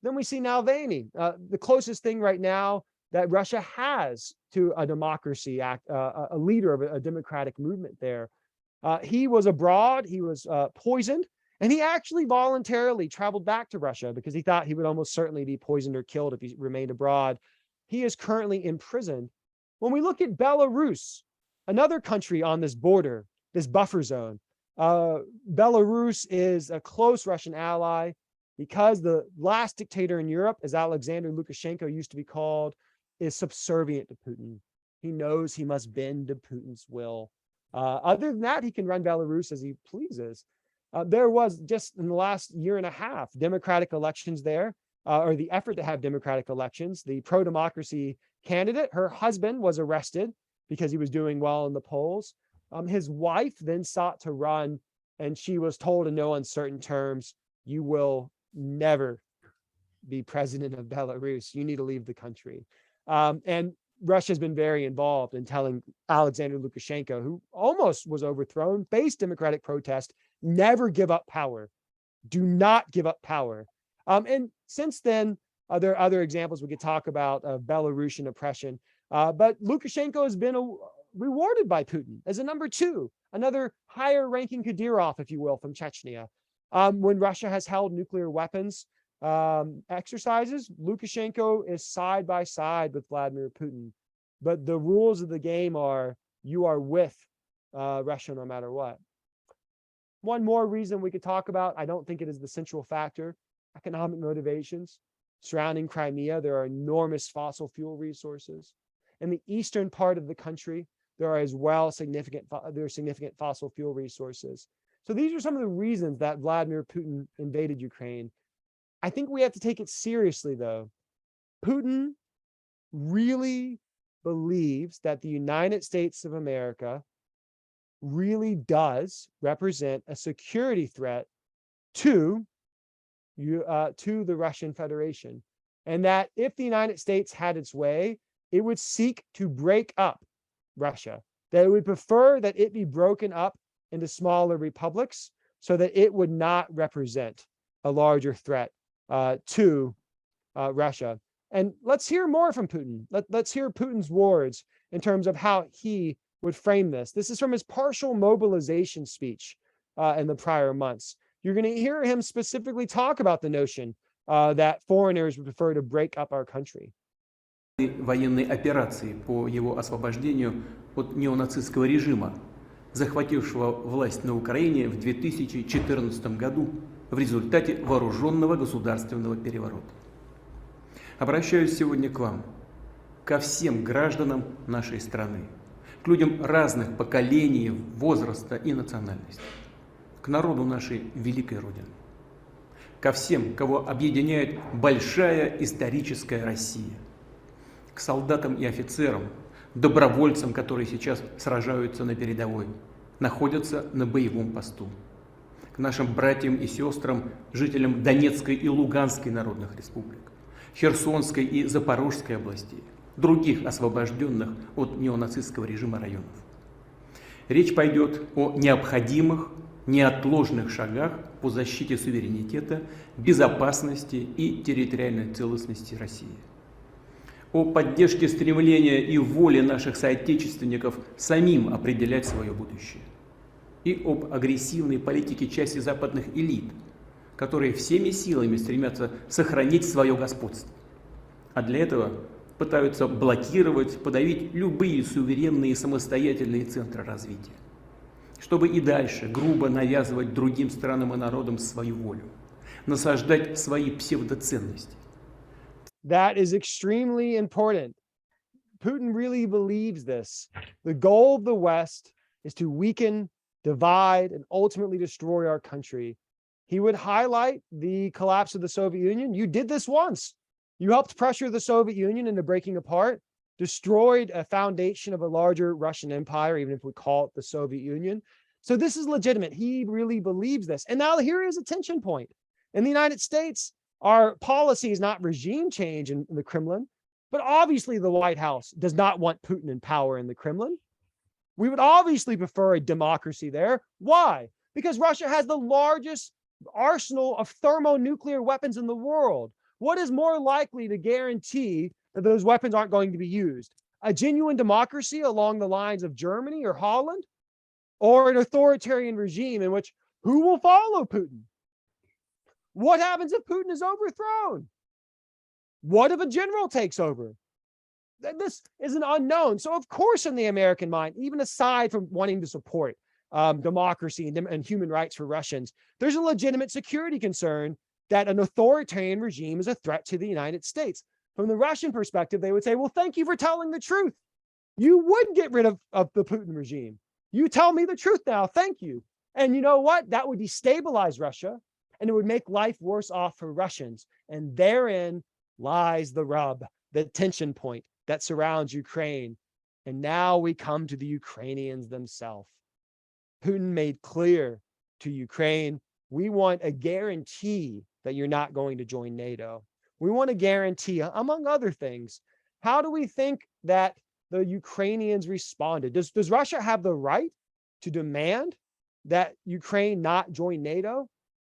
Then we see Navalny, the closest thing right now that Russia has to a democracy, a leader of a democratic movement there. He was abroad. He was poisoned. And he actually voluntarily traveled back to Russia because he thought he would almost certainly be poisoned or killed if he remained abroad. He is currently imprisoned. When we look at Belarus, another country on this border, this buffer zone, Belarus is a close Russian ally because the last dictator in Europe, as Alexander Lukashenko used to be called, is subservient to Putin. He knows he must bend to Putin's will. Other than that, he can run Belarus as he pleases. There was just in the last year and a half, democratic elections there, or the effort to have democratic elections. The pro-democracy candidate, her husband was arrested because he was doing well in the polls. His wife then sought to run, and she was told in no uncertain terms, you will never be president of Belarus. You need to leave the country. And Russia's been very involved in telling Alexander Lukashenko, who almost was overthrown, faced democratic protest, never give up power. Do not give up power. And since then, there are other examples we could talk about of Belarusian oppression. But Lukashenko has been rewarded by Putin as a number two, another higher ranking Kadyrov, if you will, from Chechnya. When Russia has held nuclear weapons exercises, Lukashenko is side by side with Vladimir Putin. But the rules of the game are you are with Russia no matter what. One more reason we could talk about, I don't think it is the central factor, economic motivations. Surrounding Crimea, there are enormous fossil fuel resources. In the eastern part of the country, there are as well significant fossil fuel resources. So these are some of the reasons that Vladimir Putin invaded Ukraine. I think we have to take it seriously, though. Putin really believes that the United States of America really does represent a security threat to the Russian Federation, and that if the United States had its way, it would seek to break up Russia, that it would prefer that it be broken up into smaller republics so that it would not represent a larger threat to Russia. And let's hear more from Putin. Let's hear Putin's words in terms of how he would frame this. This is from his partial mobilization speech in the prior months. You're going to hear him specifically talk about the notion that foreigners would prefer to break up our country. Военной операции по его освобождению от неонацистского режима, захватившего власть на Украине в 2014 году в результате вооруженного государственного переворота. Обращаюсь сегодня к вам, ко всем гражданам нашей страны, к людям разных поколений, возраста и национальности, к народу нашей великой Родины, ко всем, кого объединяет большая историческая Россия, к солдатам и офицерам, добровольцам, которые сейчас сражаются на передовой, находятся на боевом посту, к нашим братьям и сестрам, жителям Донецкой и Луганской народных республик, Херсонской и Запорожской областей, других освобожденных от неонацистского режима районов. Речь пойдет о необходимых, неотложных шагах по защите суверенитета, безопасности и территориальной целостности России. О поддержке стремления и воли наших соотечественников самим определять свое будущее. И об агрессивной политике части западных элит, которые всеми силами стремятся сохранить свое господство. А для этого пытаются блокировать, подавить любые суверенные и самостоятельные центры развития, чтобы и дальше грубо навязывать другим странам и народам свою волю, насаждать свои псевдоценности. That is extremely important. Putin really believes this. The goal of the West is to weaken, divide, and ultimately destroy our country. He would highlight the collapse of the Soviet Union. You did this once. You helped pressure the Soviet Union into breaking apart, destroyed a foundation of a larger Russian empire, even if we call it the Soviet Union. So this is legitimate. He really believes this. And now here is a tension point. In the United States, our policy is not regime change in the Kremlin, but obviously the White House does not want Putin in power in the Kremlin. We would obviously prefer a democracy there. Why? Because Russia has the largest arsenal of thermonuclear weapons in the world. What is more likely to guarantee that those weapons aren't going to be used? A genuine democracy along the lines of Germany or Holland, or an authoritarian regime in which who will follow Putin? What happens if Putin is overthrown? What if a general takes over? This is an unknown. So of course, in the American mind, even aside from wanting to support democracy and human rights for Russians, there's a legitimate security concern that an authoritarian regime is a threat to the United States. From the Russian perspective, they would say, well, thank you for telling the truth. You would get rid of the Putin regime. You tell me the truth now. Thank you. And you know what? That would destabilize Russia, and it would make life worse off for Russians. And therein lies the rub, the tension point that surrounds Ukraine. And now we come to the Ukrainians themselves. Putin made clear to Ukraine, we want a guarantee that you're not going to join NATO. We want a guarantee, among other things. How do we think that the Ukrainians responded? Does Russia have the right to demand that Ukraine not join NATO?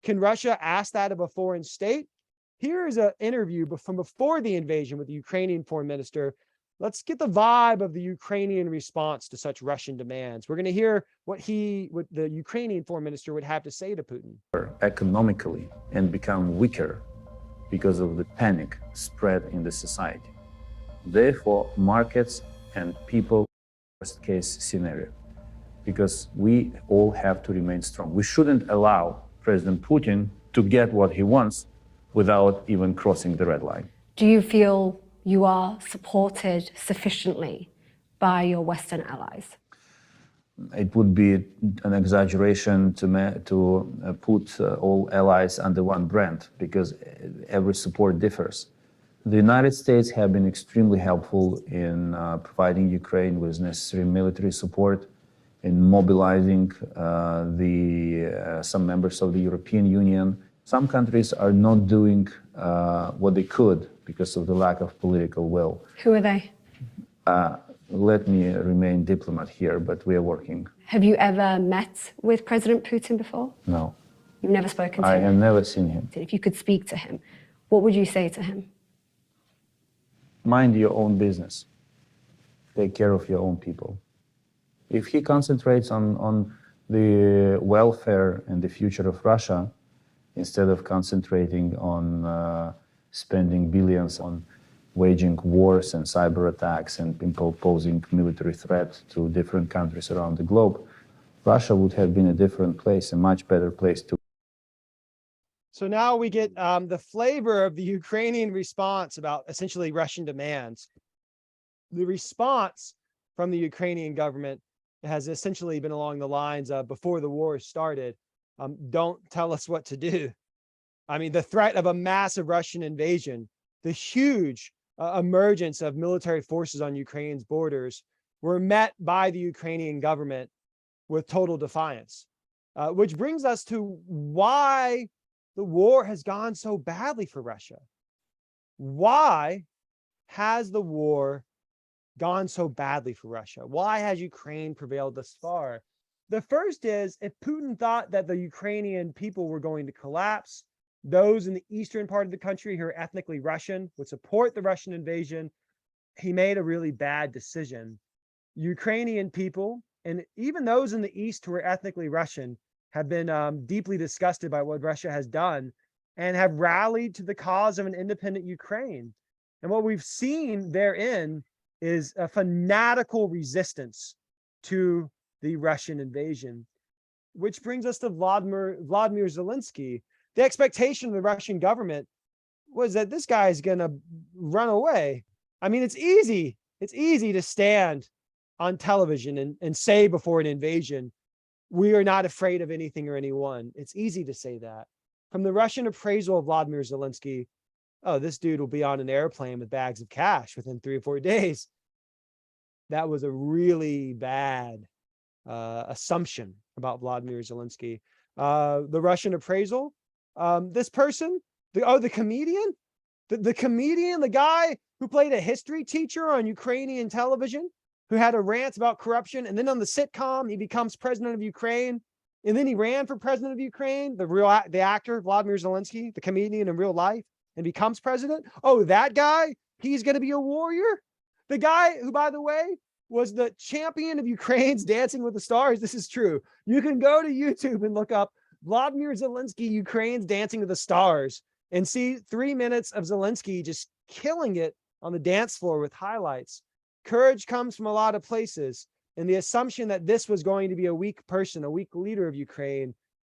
Can Russia ask that of a foreign state? Here is an interview from before the invasion with the Ukrainian foreign minister. Let's get the vibe of the Ukrainian response to such Russian demands. We're going to hear what the Ukrainian foreign minister would have to say to Putin. Economically and become weaker because of the panic spread in the society. Therefore, markets and people, worst case scenario, because we all have to remain strong. We shouldn't allow President Putin to get what he wants without even crossing the red line. Do you feel you are supported sufficiently by your Western allies? It would be an exaggeration to put all allies under one brand, because every support differs. The United States have been extremely helpful in providing Ukraine with necessary military support, in mobilizing some members of the European Union. Some countries are not doing what they could because of the lack of political will. Who are they? Let me remain diplomat here, but we are working. Have you ever met with President Putin before? No. You've never spoken to I him? have never seen him. If you could speak to him, what would you say to him? Mind your own business. Take care of your own people. If he concentrates on the welfare and the future of Russia, instead of concentrating on spending billions on waging wars and cyber attacks and imposing military threat to different countries around the globe, Russia would have been a different place, a much better place to. So now we get the flavor of the Ukrainian response about essentially Russian demands. The response from the Ukrainian government has essentially been along the lines of, before the war started, don't tell us what to do. I mean, the threat of a massive Russian invasion, the huge emergence of military forces on Ukraine's borders were met by the Ukrainian government with total defiance, which brings us to why the war has gone so badly for Russia. Why has the war gone so badly for Russia? Why has Ukraine prevailed thus far? The first is, if Putin thought that the Ukrainian people were going to collapse, those in the eastern part of the country who are ethnically Russian would support the Russian invasion, he made a really bad decision. Ukrainian people, and even those in the east who are ethnically Russian, have been deeply disgusted by what Russia has done and have rallied to the cause of an independent Ukraine. And what we've seen therein is a fanatical resistance to the Russian invasion, which brings us to Vladimir Zelensky. The expectation of the Russian government was that this guy is going to run away. I mean, it's easy to stand on television and say before an invasion, we are not afraid of anything or anyone. It's easy to say that. From the Russian appraisal of Vladimir Zelensky, oh, this dude will be on an airplane with bags of cash within 3 or 4 days. That was a really bad assumption about Vladimir Zelensky. The Russian appraisal, this person, the comedian, the comedian, the guy who played a history teacher on Ukrainian television, who had a rant about corruption, and then on the sitcom, he becomes president of Ukraine, and then he ran for president of Ukraine, the actor, Vladimir Zelensky, the comedian in real life, and becomes president. Oh, that guy, he's going to be a warrior? The guy who, by the way, was the champion of Ukraine's Dancing with the Stars. This is true. You can go to YouTube and look up Vladimir Zelensky, Ukraine's Dancing with the Stars, and see 3 minutes of Zelensky just killing it on the dance floor with highlights. Courage comes from a lot of places, and the assumption that this was going to be a weak person, a weak leader of Ukraine,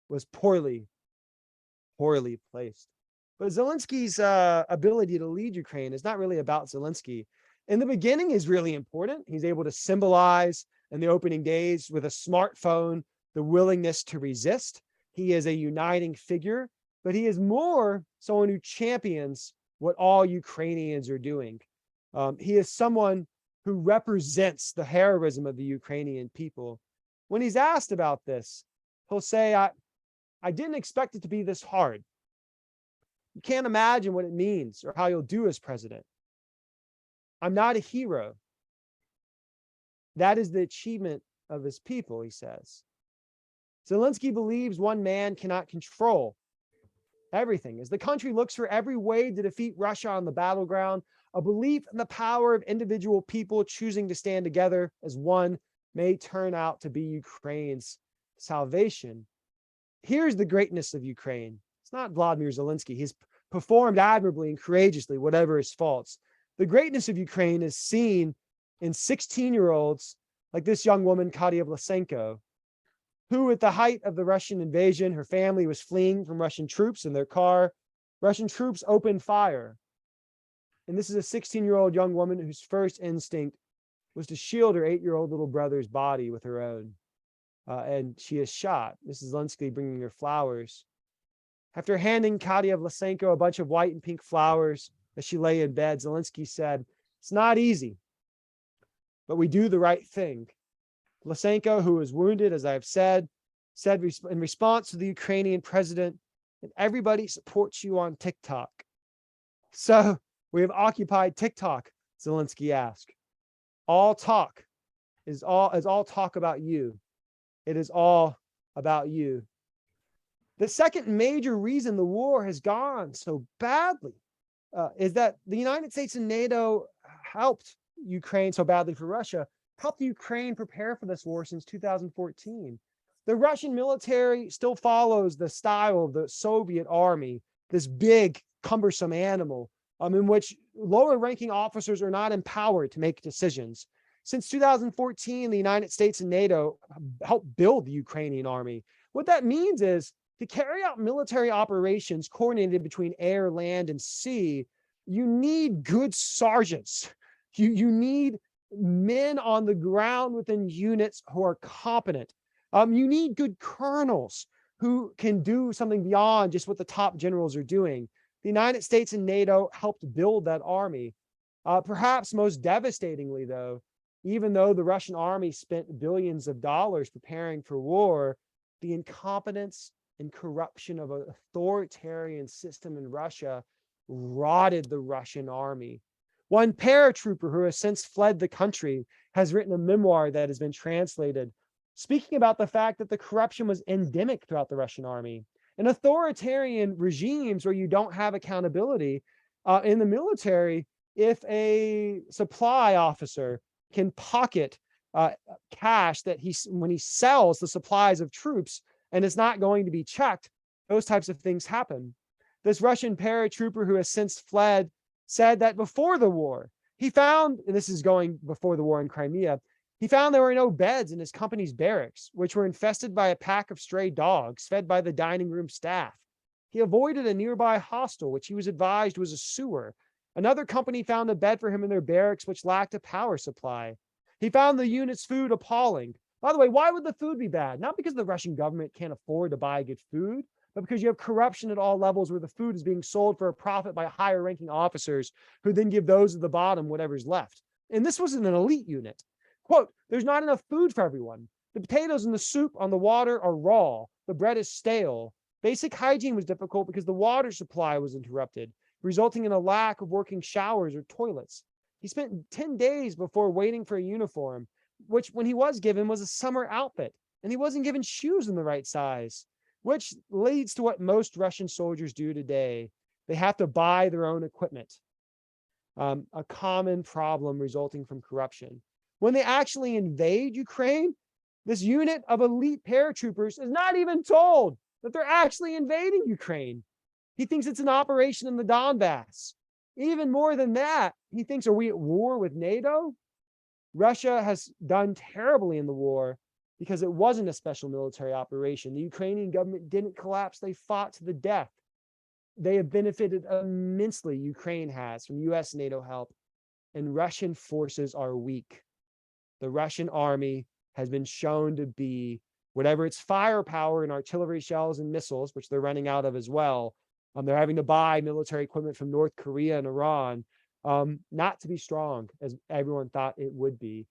was poorly placed. But Zelensky's ability to lead Ukraine is not really about Zelensky. In the beginning is really important. He's able to symbolize in the opening days with a smartphone the willingness to resist. He is a uniting figure, but he is more someone who champions what all Ukrainians are doing. He is someone who represents the heroism of the Ukrainian people. When he's asked about this, he'll say, I didn't expect it to be this hard. You can't imagine what it means or how you'll do as president. I'm not a hero. That is the achievement of his people, he says. Zelensky believes one man cannot control everything. As the country looks for every way to defeat Russia on the battleground, a belief in the power of individual people choosing to stand together as one may turn out to be Ukraine's salvation. Here's the greatness of Ukraine. It's not Vladimir Zelensky. He's performed admirably and courageously, whatever his faults. The greatness of Ukraine is seen in 16-year-olds like this young woman, Katia Vlasenko, who at the height of the Russian invasion, her family was fleeing from Russian troops in their car. Russian troops opened fire. And this is a 16-year-old young woman whose first instinct was to shield her 8-year-old little brother's body with her own. And she is shot. This is Zelensky bringing her flowers. After handing Katia Vlasenko a bunch of white and pink flowers as she lay in bed, Zelensky said, "It's not easy, but we do the right thing." Vlasenko, who was wounded, as I've said in response to the Ukrainian president, "And everybody supports you on TikTok." So we have occupied TikTok, Zelensky asked. All talk is all talk about you. It is all about you. The second major reason the war has gone so badly is that the United States and NATO helped Ukraine so badly for Russia, helped Ukraine prepare for this war since 2014. The Russian military still follows the style of the Soviet army, this big, cumbersome animal in which lower-ranking officers are not empowered to make decisions. Since 2014, the United States and NATO helped build the Ukrainian army. What that means is to carry out military operations coordinated between air, land, and sea, you need good sergeants. You need men on the ground within units who are competent. You need good colonels who can do something beyond just what the top generals are doing. The United States and NATO helped build that army. Perhaps most devastatingly, though, even though the Russian army spent billions of dollars preparing for war, the incompetence and corruption of an authoritarian system in Russia rotted the Russian army. One paratrooper who has since fled the country has written a memoir that has been translated, speaking about the fact that the corruption was endemic throughout the Russian army. In authoritarian regimes where you don't have accountability in the military, if a supply officer can pocket cash that when he sells the supplies of troops and it's not going to be checked, those types of things happen. This Russian paratrooper who has since fled said that before the war, he found, and this is going before the war in Crimea, he found there were no beds in his company's barracks, which were infested by a pack of stray dogs fed by the dining room staff. He avoided a nearby hostel, which he was advised was a sewer. Another company found a bed for him in their barracks, which lacked a power supply. He found the unit's food appalling. By the way, why would the food be bad? Not because the Russian government can't afford to buy good food, but because you have corruption at all levels where the food is being sold for a profit by higher ranking officers who then give those at the bottom whatever's left. And this wasn't an elite unit. Quote, "There's not enough food for everyone. The potatoes and the soup on the water are raw. The bread is stale. Basic hygiene was difficult because the water supply was interrupted, resulting in a lack of working showers or toilets. He spent 10 days before waiting for a uniform, which when he was given was a summer outfit, and he wasn't given shoes in the right size, which leads to what most Russian soldiers do today. They have to buy their own equipment, a common problem resulting from corruption. When they actually invade Ukraine, this unit of elite paratroopers is not even told that they're actually invading Ukraine. He thinks it's an operation in the Donbass. Even more than that, he thinks, are we at war with NATO? Russia has done terribly in the war because it wasn't a special military operation. The Ukrainian government didn't collapse. They fought to the death. They have benefited immensely, Ukraine has, from US NATO help, and Russian forces are weak. The Russian army has been shown to be, whatever its firepower and artillery shells and missiles, which they're running out of as well, they're having to buy military equipment from North Korea and Iran, not to be strong as everyone thought it would be.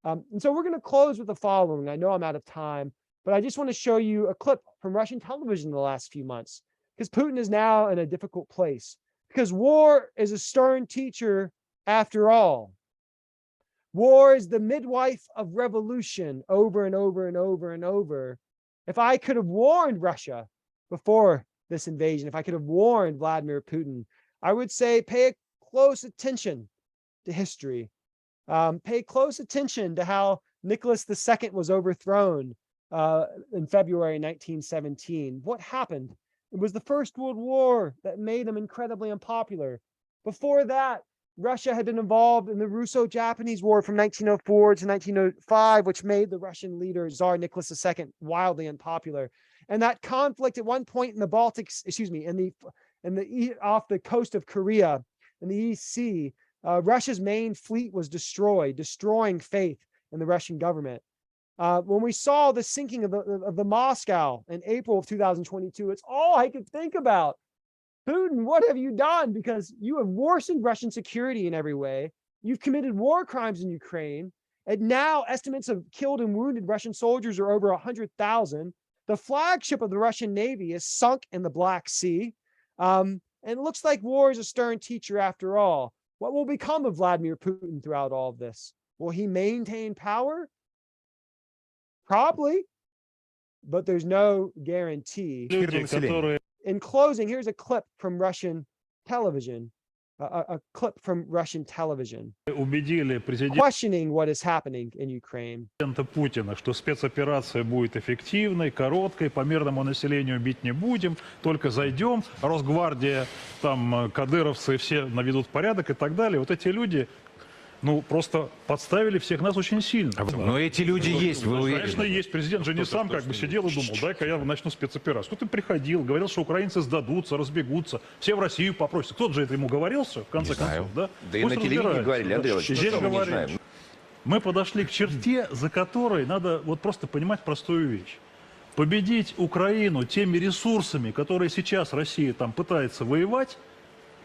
And so we're going to close with the following. I know I'm out of time, but I just want to show you a clip from Russian television in the last few months, because Putin is now in a difficult place, because war is a stern teacher after all. War is the midwife of revolution over and over and over and over. If I could have warned Russia before this invasion, if I could have warned Vladimir Putin, I would say pay close attention to history. Pay close attention to how Nicholas II was overthrown in February 1917. What happened? It was the First World War that made him incredibly unpopular. Before that, Russia had been involved in the Russo-Japanese War from 1904 to 1905, which made the Russian leader, Tsar Nicholas II, wildly unpopular. And that conflict at one point in the Baltics, off the coast of Korea, in the East Sea, Russia's main fleet was destroyed, destroying faith in the Russian government. When we saw the sinking of the Moscow in April of 2022, it's all I could think about. Putin, what have you done? Because you have worsened Russian security in every way. You've committed war crimes in Ukraine. And now estimates of killed and wounded Russian soldiers are over 100,000. The flagship of the Russian Navy is sunk in the Black Sea. And it looks like war is a stern teacher after all. What will become of Vladimir Putin throughout all of this? Will he maintain power? Probably, but there's no guarantee. In closing, here's a clip from Russian television, questioning what is happening in Ukraine. Путина, что спецоперация будет эффективной, короткой, по мирному населению бить не будем, только зайдем, Росгвардия, там кадыровцы все наведут порядок и так далее. Вот эти люди, ну, просто подставили всех нас очень сильно. Но эти люди есть, вы уверены? Конечно, есть. Президент же не сам как бы сидел и думал, дай-ка я начну спецоперацию. Кто-то приходил, говорил, что украинцы сдадутся, разбегутся, все в Россию попросят. Кто-то же это ему говорил, в конце концов, да? Да и на телевидении говорили, Андрей Владимирович, здесь говорили. Мы подошли к черте, за которой надо вот просто понимать простую вещь. Победить Украину теми ресурсами, которые сейчас Россия там пытается воевать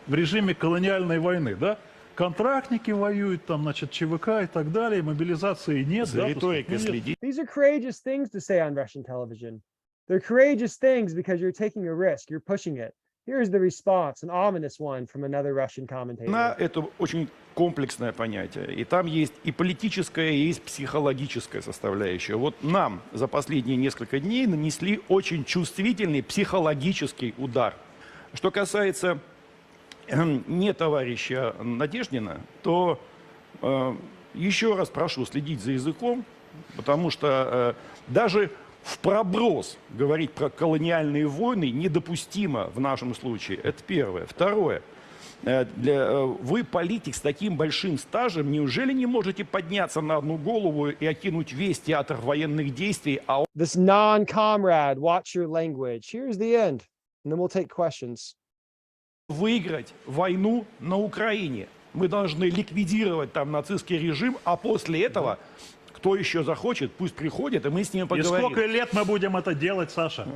в режиме колониальной войны, да? Контрактники воюют, там, значит, ЧВК и так далее, мобилизации нет. За риторикой следить. These are courageous things to say on Russian television. They're courageous things because you're taking a risk, you're pushing it. Here's the response, an ominous one from another Russian commentator. Это очень комплексное понятие. И там есть и политическая, и есть психологическая составляющая. Вот нам за последние несколько дней нанесли очень чувствительный психологический удар. Что касается не товарища Надеждина, то еще раз прошу следить за языком, потому что даже в проброс говорить про колониальные войны недопустимо в нашем случае. Это первое. Второе. Вы политик с таким большим стажем, неужели не можете подняться на одну голову и окинуть весь театр военных действий? This non-comrade, watch your language. Here's the end, and then we'll take questions. Выиграть войну на Украине. Мы должны ликвидировать там нацистский режим, а после этого, кто еще захочет, пусть приходит, и мы с ним поговорим. И сколько лет мы будем это делать, Саша?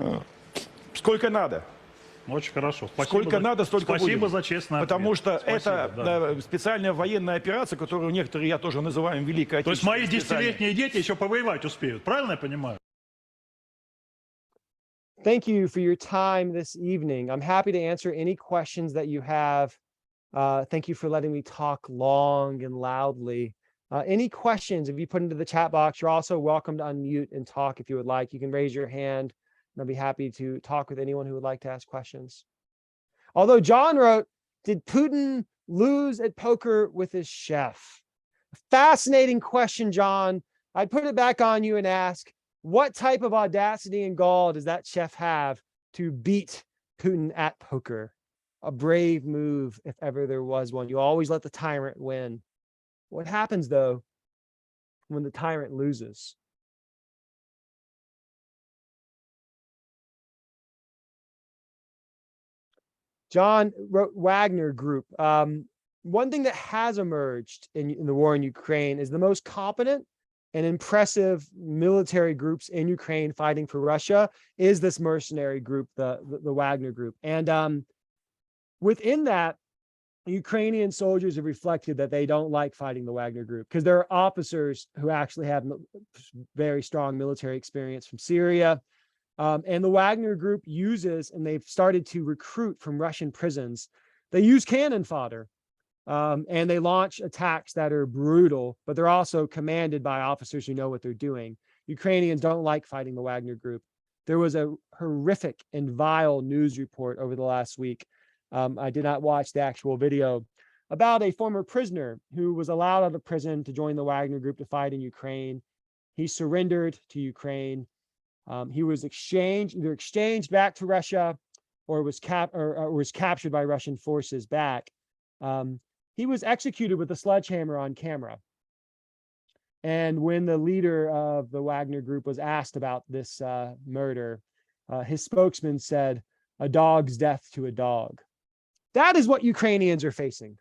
Сколько надо. Очень хорошо. Спасибо Сколько надо, столько спасибо будем. за честный ответ. Потому что Спасибо, это да. специальная военная операция, которую некоторые я тоже называю Великой То есть Отечественной. мои специальной. 10-летние дети еще повоевать успеют, правильно я понимаю? Thank you for your time this evening. I'm happy to answer any questions that you have. Thank you for letting me talk long and loudly. Any questions, if you put into the chat box, you're also welcome to unmute and talk if you would like. You can raise your hand, and I'll be happy to talk with anyone who would like to ask questions. Although John wrote, did Putin lose at poker with his chef? Fascinating question, John. I'd put it back on you and ask, what type of audacity and gall does that chef have to beat Putin at poker? A brave move, if ever there was one. You always let the tyrant win. What happens, though, when the tyrant loses? John wrote Wagner Group. One thing that has emerged in the war in Ukraine is the most competent and impressive military groups in Ukraine fighting for Russia is this mercenary group, the Wagner Group. And within that, Ukrainian soldiers have reflected that they don't like fighting the Wagner Group because there are officers who actually have very strong military experience from Syria. And the Wagner Group uses, and they've started to recruit from Russian prisons. They use cannon fodder, and they launch attacks that are brutal, but they're also commanded by officers who know what they're doing. Ukrainians don't like fighting the Wagner Group. There was a horrific and vile news report over the last week. I did not watch the actual video about a former prisoner who was allowed out of prison to join the Wagner Group to fight in Ukraine. He surrendered to Ukraine. He was either exchanged back to Russia or was captured by Russian forces back. He was executed with a sledgehammer on camera. And when the leader of the Wagner Group was asked about this murder, his spokesman said, "A dog's death to a dog." That is what Ukrainians are facing.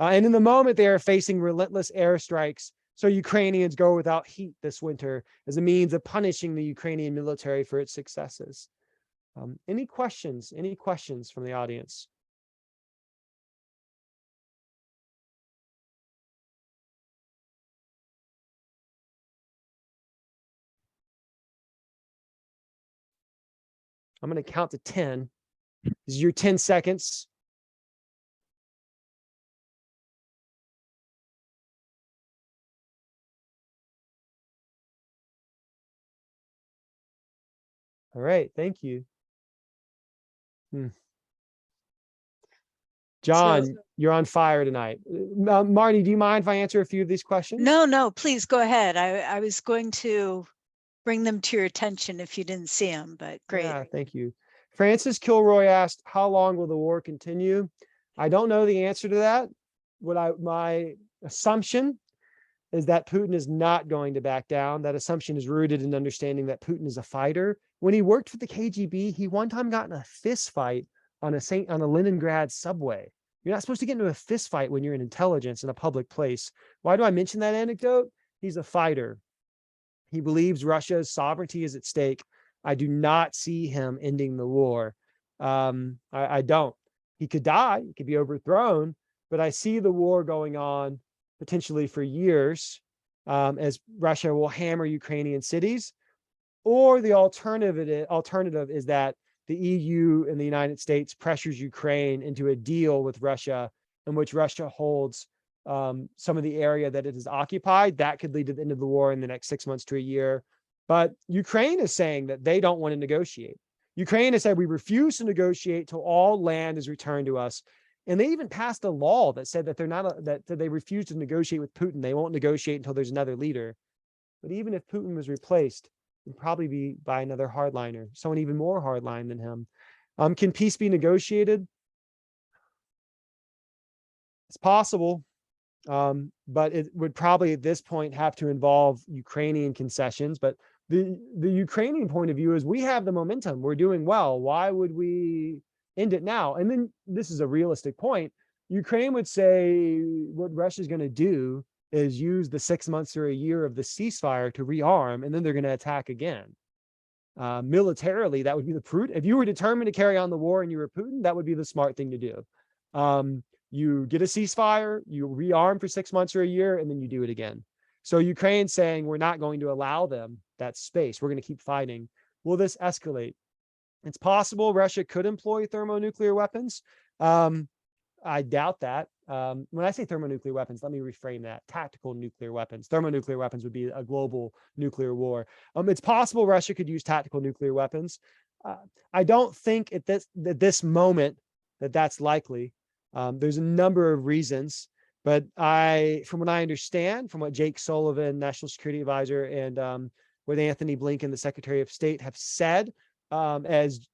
And in the moment, they are facing relentless airstrikes. So Ukrainians go without heat this winter as a means of punishing the Ukrainian military for its successes. Any questions? Any questions from the audience? I'm going to count to 10. This is your 10 seconds. All right, thank you. John, you're on fire tonight. Marnie, do you mind if I answer a few of these questions? No, please go ahead. I was going to bring them to your attention if you didn't see them, but great. Yeah, thank you. Francis Kilroy asked, how long will the war continue? I don't know the answer to that. My assumption is that Putin is not going to back down. That assumption is rooted in understanding that Putin is a fighter. When he worked for the KGB, he one time got in a fist fight on a Leningrad subway. You're not supposed to get into a fist fight when you're in intelligence in a public place. Why do I mention that anecdote? He's a fighter. He believes Russia's sovereignty is at stake. I do not see him ending the war. I don't. He could die. He could be overthrown. But I see the war going on potentially for years as Russia will hammer Ukrainian cities. Or the alternative is that the EU and the United States pressures Ukraine into a deal with Russia in which Russia holds some of the area that it has occupied. That could lead to the end of the war in the next 6 months to a year. But Ukraine is saying that they don't want to negotiate. Ukraine has said, we refuse to negotiate till all land is returned to us. And they even passed a law that said that that they refuse to negotiate with Putin. They won't negotiate until there's another leader. But even if Putin was replaced, it'd probably be by another hardliner, someone even more hardline than him. Can peace be negotiated? It's possible, but it would probably at this point have to involve Ukrainian concessions. But the Ukrainian point of view is we have the momentum. We're doing well. Why would we end it now? And then this is a realistic point. Ukraine would say what Russia's going to do is use the 6 months or a year of the ceasefire to rearm, and then they're going to attack again. Militarily, that would be the prudent. If you were determined to carry on the war and you were Putin, that would be the smart thing to do. You get a ceasefire, you rearm for 6 months or a year, and then you do it again. So Ukraine's saying, we're not going to allow them that space. We're going to keep fighting. Will this escalate? It's possible Russia could employ thermonuclear weapons. I doubt that. When I say thermonuclear weapons, let me reframe that. Tactical nuclear weapons. Thermonuclear weapons would be a global nuclear war. It's possible Russia could use tactical nuclear weapons. I don't think at this moment that that's likely. There's a number of reasons, but from what I understand, from what Jake Sullivan, National Security Advisor, and what Anthony Blinken, the Secretary of State, have said, as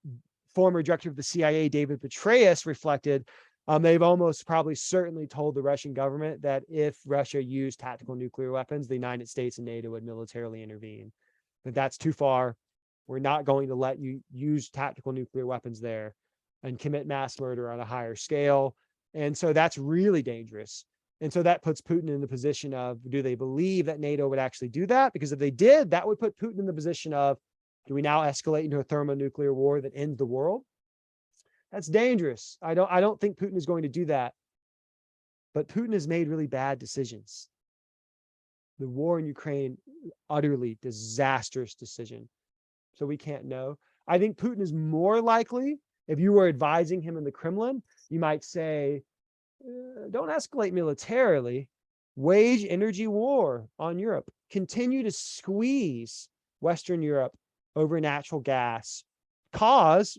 former director of the CIA, David Petraeus, reflected, they've almost probably certainly told the Russian government that if Russia used tactical nuclear weapons, the United States and NATO would militarily intervene. But that's too far. We're not going to let you use tactical nuclear weapons there and commit mass murder on a higher scale. And so that's really dangerous. And so that puts Putin in the position of, do they believe that NATO would actually do that? Because if they did, that would put Putin in the position of, do we now escalate into a thermonuclear war that ends the world? That's dangerous. I don't think Putin is going to do that. But Putin has made really bad decisions. The war in Ukraine, utterly disastrous decision. So we can't know. I think Putin is more likely, if you were advising him in the Kremlin, you might say, don't escalate militarily, wage energy war on Europe, continue to squeeze Western Europe over natural gas, cause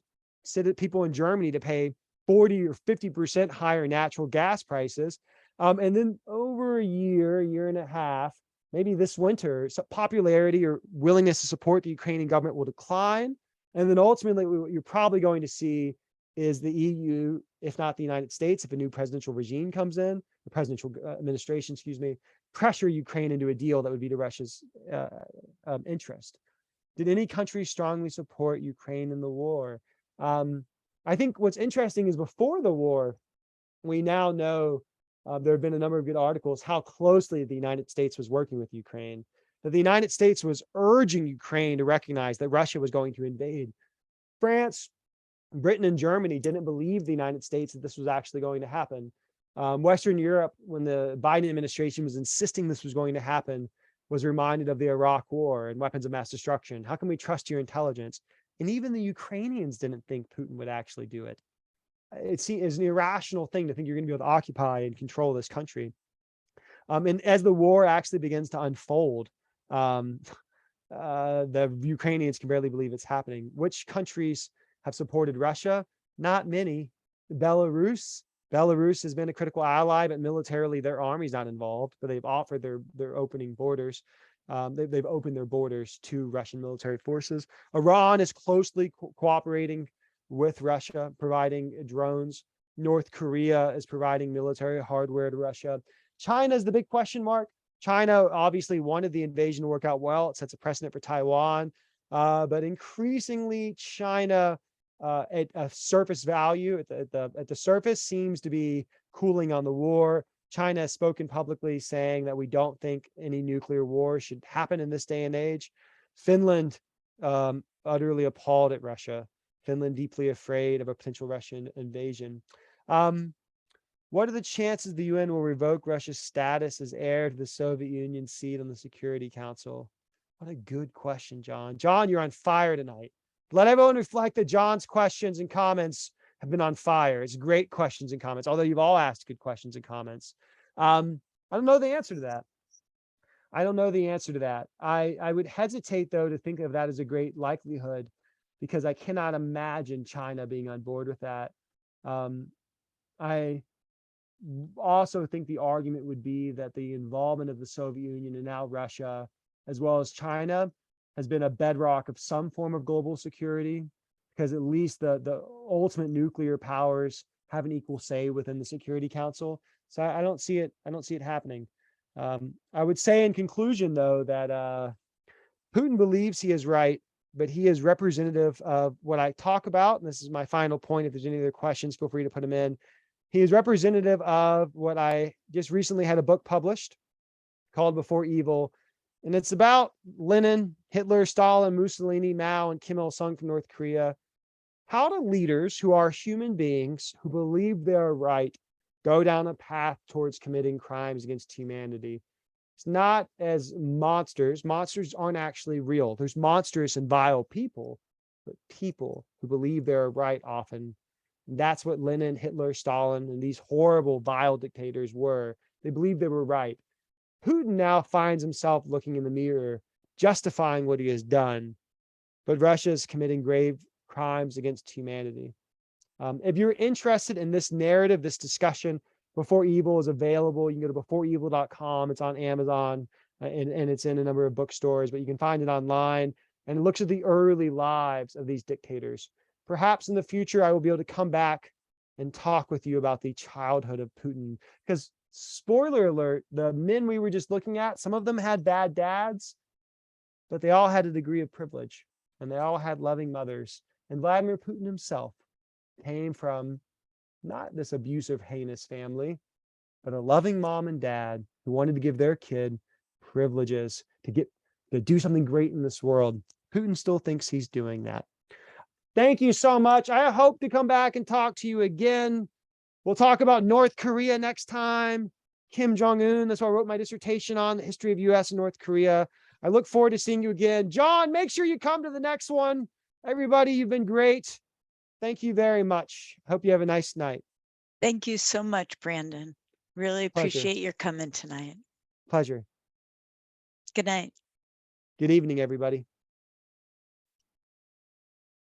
people in Germany to pay 40 or 50% higher natural gas prices. And then over a year and a half, maybe this winter, popularity or willingness to support the Ukrainian government will decline. And then ultimately, what you're probably going to see is the EU, if not the United States, if a new presidential regime comes in, the presidential administration, pressure Ukraine into a deal that would be to Russia's interest. Did any country strongly support Ukraine in the war? I think what's interesting is before the war, we now know there have been a number of good articles how closely the United States was working with Ukraine, that the United States was urging Ukraine to recognize that Russia was going to invade. France, Britain, and Germany didn't believe the United States that this was actually going to happen. Western Europe, when the Biden administration was insisting this was going to happen, was reminded of the Iraq War and weapons of mass destruction. How can we trust your intelligence? And even the Ukrainians didn't think Putin would actually do it. It's an irrational thing to think you're going to be able to occupy and control this country. And as the war actually begins to unfold, the Ukrainians can barely believe it's happening. Which countries have supported Russia? Not many. Belarus has been a critical ally, but militarily their army's not involved, but they've offered their opening borders. They've opened their borders to Russian military forces. Iran is closely cooperating with Russia, providing drones. North Korea is providing military hardware to Russia. China is the big question mark. China obviously wanted the invasion to work out well. It sets a precedent for Taiwan. But increasingly, China at a surface value, at the surface, seems to be cooling on the war. China has spoken publicly saying that we don't think any nuclear war should happen in this day and age. Finland, utterly appalled at Russia. Finland deeply afraid of a potential Russian invasion. What are the chances the UN will revoke Russia's status as heir to the Soviet Union seat on the Security Council? What a good question, John. John, you're on fire tonight. Let everyone reflect that John's questions and comments have been on fire. It's great questions and comments, although you've all asked good questions and comments. I don't know the answer to that. I would hesitate, though, to think of that as a great likelihood, because I cannot imagine China being on board with that. I also think the argument would be that the involvement of the Soviet Union and now Russia, as well as China, has been a bedrock of some form of global security, because at least the ultimate nuclear powers have an equal say within the Security Council. So I don't see it happening. I would say in conclusion, though, that Putin believes he is right, but he is representative of what I talk about. And this is my final point. If there's any other questions, feel free to put them in. He is representative of what I just recently had a book published called Before Evil. And it's about Lenin, Hitler, Stalin, Mussolini, Mao, and Kim Il-sung from North Korea. How do leaders who are human beings, who believe they're right, go down a path towards committing crimes against humanity? It's not as monsters. Monsters aren't actually real. There's monstrous and vile people, but people who believe they're right often. And that's what Lenin, Hitler, Stalin, and these horrible, vile dictators were. They believed they were right. Putin now finds himself looking in the mirror, justifying what he has done. But Russia is committing grave crimes against humanity. If you're interested in this narrative, this discussion, Before Evil is available. You can go to beforeevil.com. It's on Amazon and it's in a number of bookstores, but you can find it online. And it looks at the early lives of these dictators. Perhaps in the future, I will be able to come back and talk with you about the childhood of Putin. Because, spoiler alert, the men we were just looking at, some of them had bad dads, but they all had a degree of privilege and they all had loving mothers. And Vladimir Putin himself came from not this abusive, heinous family, but a loving mom and dad who wanted to give their kid privileges to do something great in this world. Putin still thinks he's doing that. Thank you so much. I hope to come back and talk to you again. We'll talk about North Korea next time. Kim Jong-un, that's what I wrote my dissertation on, the history of US and North Korea. I look forward to seeing you again. John, make sure you come to the next one. Everybody, you've been great. Thank you very much. Hope you have a nice night. Thank you so much, Brandon. Really Pleasure. appreciate your coming tonight. Pleasure. Good night. Good evening, everybody.